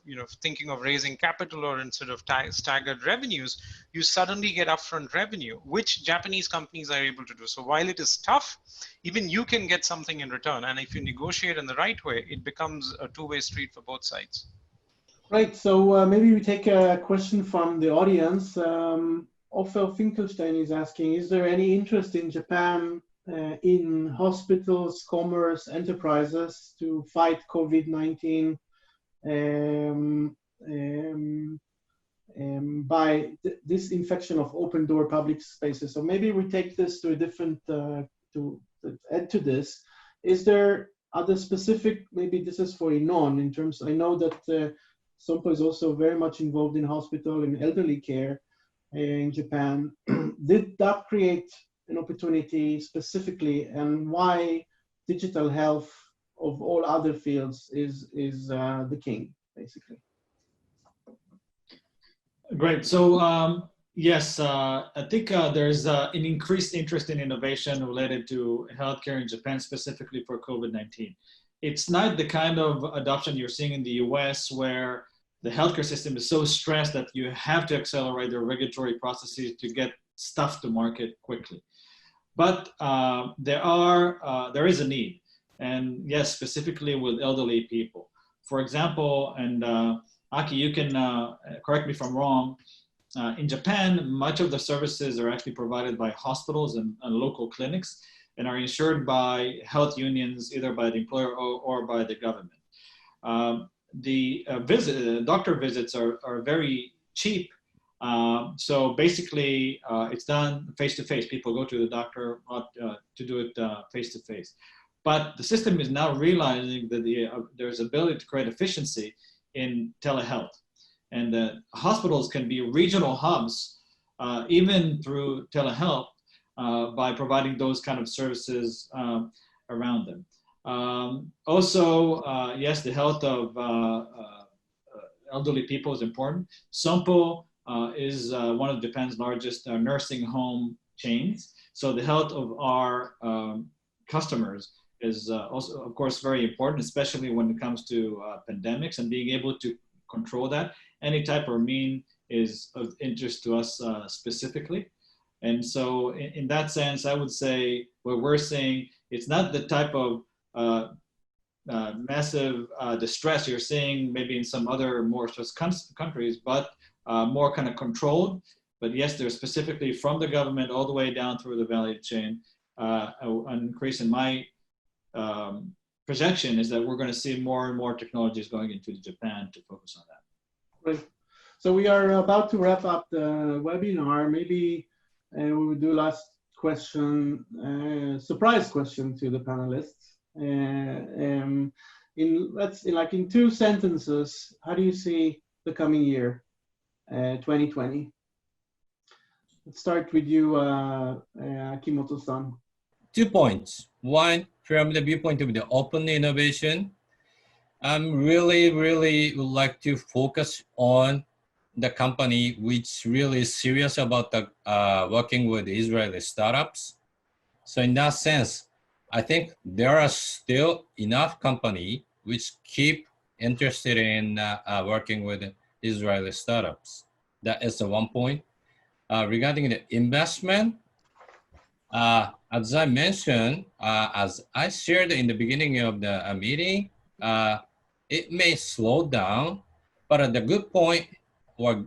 thinking of raising capital or instead of staggered revenues, you suddenly get upfront revenue, which Japanese companies are able to do. So while it is tough, even you can get something in return. And if you negotiate in the right way, it becomes a two-way street for both sides. Right. So maybe we take a question from the audience. Ofer Finkelstein is asking, is there any interest in Japan in hospitals, commerce, enterprises to fight COVID-19 by disinfection of open door public spaces? So maybe we take this to a different, to add to this. Is there other specific, maybe this is for Inon, in terms, I know that Sompo is also very much involved in hospital and elderly care in Japan. Did that create an opportunity specifically, and why digital health of all other fields is the king, basically? Great. So yes, I think there's an increased interest in innovation related to healthcare in Japan, specifically for COVID-19. It's not the kind of adoption you're seeing in the US, where the healthcare system is so stressed that you have to accelerate the regulatory processes to get stuff to market quickly. But there is a need. and yes, specifically with elderly people. For example, and Aki, you can correct me if I'm wrong, in Japan, much of the services are actually provided by hospitals and local clinics and are insured by health unions, either by the employer or by the government. Doctor visits are very cheap. So basically, it's done face-to-face. People go to the doctor to do it face-to-face. But the system is now realizing that there's ability to create efficiency in telehealth. And that hospitals can be regional hubs, even through telehealth, by providing those kind of services around them. Also, yes, the health of elderly people is important. Sompo is one of Japan's largest nursing home chains. So the health of our customers is also, of course, very important, especially when it comes to pandemics, and being able to control that. Any type of mean is of interest to us specifically. And so in that sense, I would say what we're seeing, it's not the type of massive distress you're seeing maybe in some other more stressed countries, but more kind of controlled. But yes, there's specifically from the government all the way down through the value chain, an increase in my projection is that we're going to see more and more technologies going into Japan to focus on that. Great. So we are about to wrap up the webinar. Maybe we will do last question, surprise question to the panelists. In 2 sentences, how do you see the coming year, 2020? Let's start with you, Akimoto-san. 2 points. One, from the viewpoint of the open innovation, I'm really would like to focus on the company which really is serious about the working with Israeli startups. So in that sense, I think there are still enough company which keep interested in working with Israeli startups. That is the 1 point. Regarding the investment, as I mentioned, as I shared in the beginning of the meeting, it may slow down, but the good point or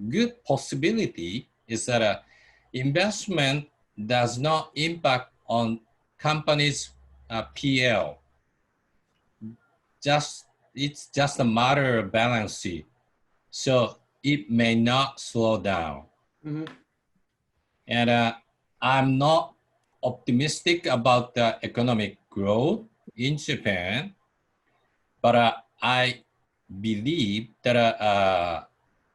good possibility is that investment does not impact on companies' PL. It's just a matter of balance sheet. So it may not slow down. Mm-hmm. And I'm not optimistic about the economic growth in Japan, but I believe that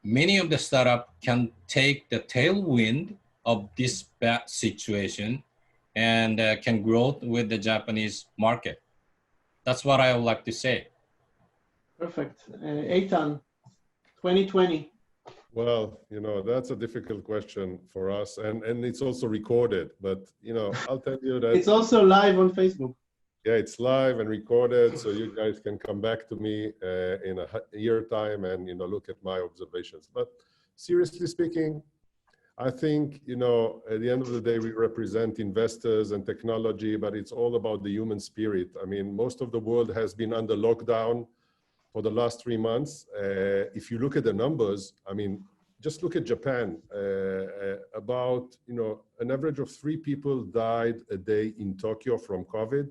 many of the startups can take the tailwind of this bad situation and can grow with the Japanese market. That's what I would like to say. Perfect. Eitan, 2020. Well, that's a difficult question for us, and it's also recorded. But I'll tell you that it's also live on Facebook. Yeah, it's live and recorded, so you guys can come back to me in a year time and look at my observations. But seriously speaking, I think at the end of the day we represent investors and technology, but it's all about the human spirit. I mean, most of the world has been under lockdown for the last 3 months. If you look at the numbers, I mean, just look at Japan. About an average of 3 people died a day in Tokyo from COVID.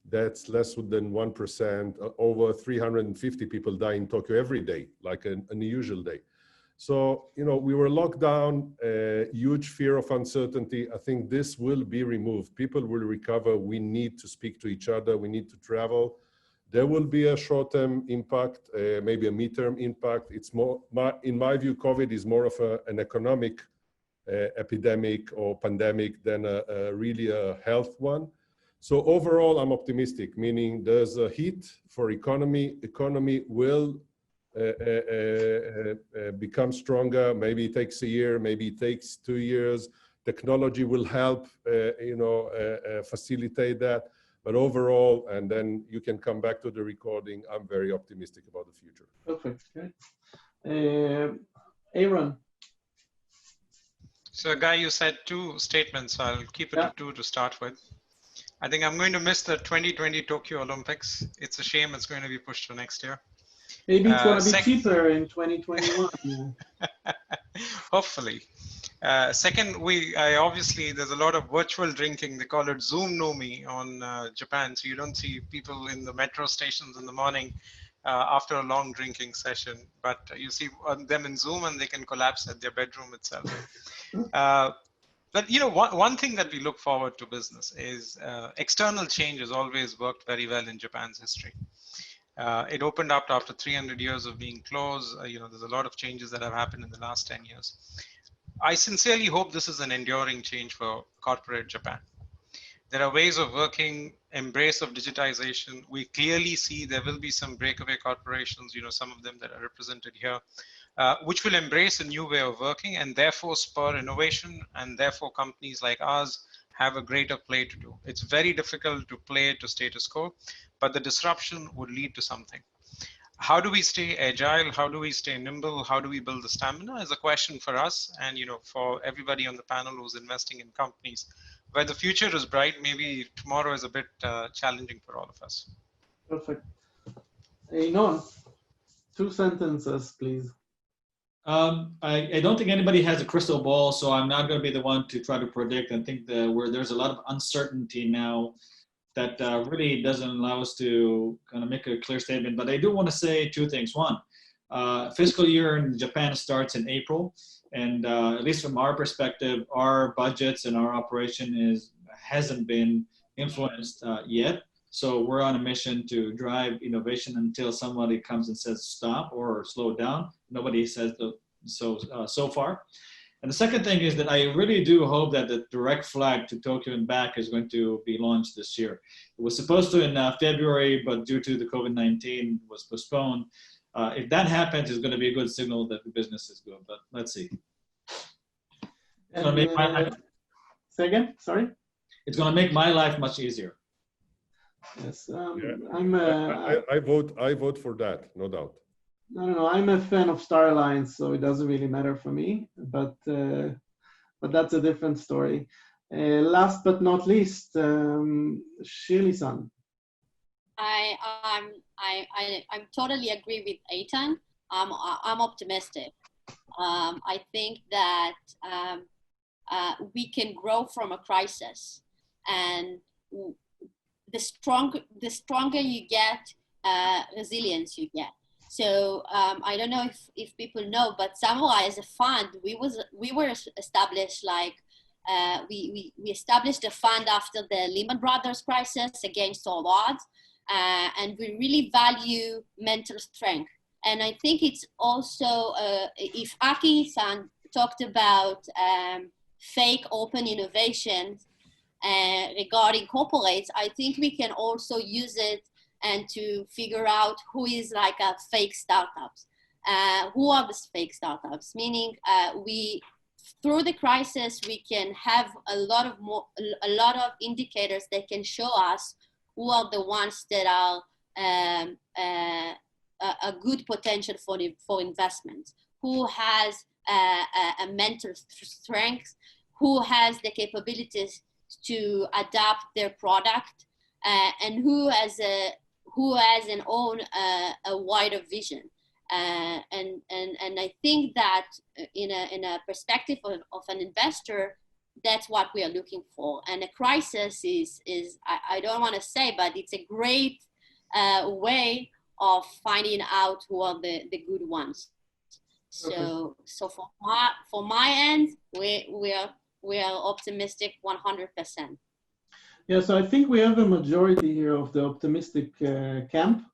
That's less than 1%. Over 350 people die in Tokyo every day, like an unusual day. So, we were locked down, huge fear of uncertainty. I think this will be removed. People will recover. We need to speak to each other. We need to travel. There will be a short-term impact, maybe a mid-term impact. It's more, in my view, COVID is more of an economic epidemic or pandemic than really a health one. So overall, I'm optimistic, meaning there's a hit for economy. Economy will become stronger. Maybe it takes a year, maybe it takes 2 years. Technology will help, facilitate that. But overall, and then you can come back to the recording, I'm very optimistic about the future. Perfect. Okay. Aaron. So, Guy, you said 2 statements. I'll keep it to 2 to start with. I think I'm going to miss the 2020 Tokyo Olympics. It's a shame it's going to be pushed to next year. Maybe it's going to be Sec- cheaper in 2021. Hopefully. Second, obviously there's a lot of virtual drinking. They call it Zoom no me on Japan. So you don't see people in the metro stations in the morning after a long drinking session, but you see them in Zoom and they can collapse at their bedroom itself. But you know, one thing that we look forward to business is external change has always worked very well in Japan's history. It opened up after 300 years of being closed. You know, there's a lot of changes that have happened in the last 10 years. I sincerely hope this is an enduring change for corporate Japan. There are ways of working, embrace of digitization. We clearly see there will be some breakaway corporations, you know, some of them that are represented here, which will embrace a new way of working and therefore spur innovation, and therefore companies like ours have a greater play to do. It's very difficult to play to status quo, but the disruption would lead to something. How do we stay agile? How do we stay nimble? How do we build the stamina is a question for us, and you know, for everybody on the panel who's investing in companies where the future is bright. Maybe tomorrow is a bit challenging for all of us. Perfect. Inon, 2 sentences, please. I don't think anybody has a crystal ball, so I'm not going to be the one to try to predict. I think where there's a lot of uncertainty now that really doesn't allow us to kind of make a clear statement. But I do want to say 2 things. One, fiscal year in Japan starts in April, and at least from our perspective, our budgets and our operation hasn't been influenced yet. So we're on a mission to drive innovation until somebody comes and says stop or slow down. Nobody says so far. And the second thing is that I really do hope that the direct flight to Tokyo and back is going to be launched this year. It was supposed to in February, but due to the COVID-19 was postponed. If that happens, it's going to be a good signal that the business is good, but let's see. It's going to make my life, say again, sorry? It's going to make my life much easier. Yes, Yeah. I vote for that, no doubt. No, I'm a fan of Star Alliance, so it doesn't really matter for me. But that's a different story. Last but not least, Shirley-san. I'm totally agree with Eitan. I'm optimistic. I think that we can grow from a crisis, and the stronger you get, resilience you get. So I don't know if people know, but Samurai as a fund, we were established like we established a fund after the Lehman Brothers crisis against all odds, and we really value mental strength. And I think it's also if Aki-san talked about fake open innovations regarding corporates, I think we can also use it and to figure out who is like a fake startups. Who are the fake startups? Meaning through the crisis, we can have a lot of indicators that can show us who are the ones that are a good potential for investment, who has a mental strength, who has the capabilities to adapt their product, and who has an own a wider vision. And I think that in a perspective of an investor, that's what we are looking for. And a crisis is I don't want to say, but it's a great way of finding out who are the good ones. So for my end, we are optimistic 100%. Yeah, so I think we have a majority here of the optimistic camp.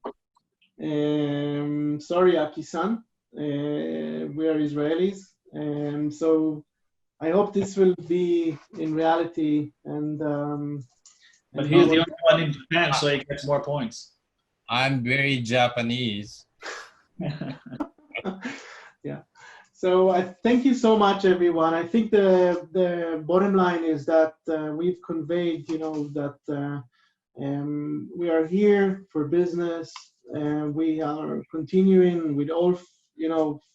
Sorry, Aki-san, we are Israelis. So I hope this will be in reality. But he's the only one in Japan, so he gets more points. I'm very Japanese. Yeah. So I thank you so much, everyone. I think the bottom line is that we've conveyed, that we are here for business, and we are continuing with all,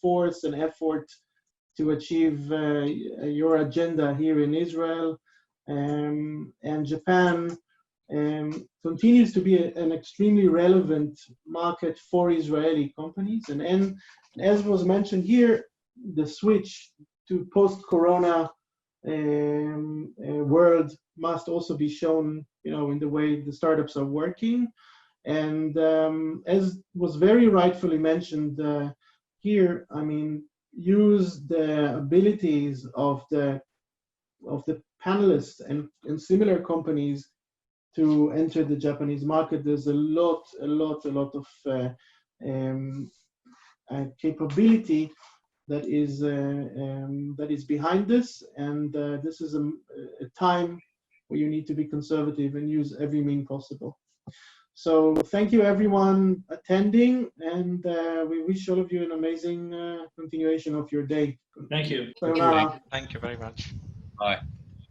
force and effort to achieve your agenda here in Israel and Japan. continues to be an extremely relevant market for Israeli companies. And as was mentioned here, the switch to post-corona world must also be shown, in the way the startups are working. And as was very rightfully mentioned here, I mean, use the abilities of the panelists and similar companies to enter the Japanese market. There's a lot of capability that is behind this, and this is a time where you need to be conservative and use every means possible. So thank you everyone attending, and we wish all of you an amazing continuation of your day. Thank you. Sayonara. Thank you very much. Bye.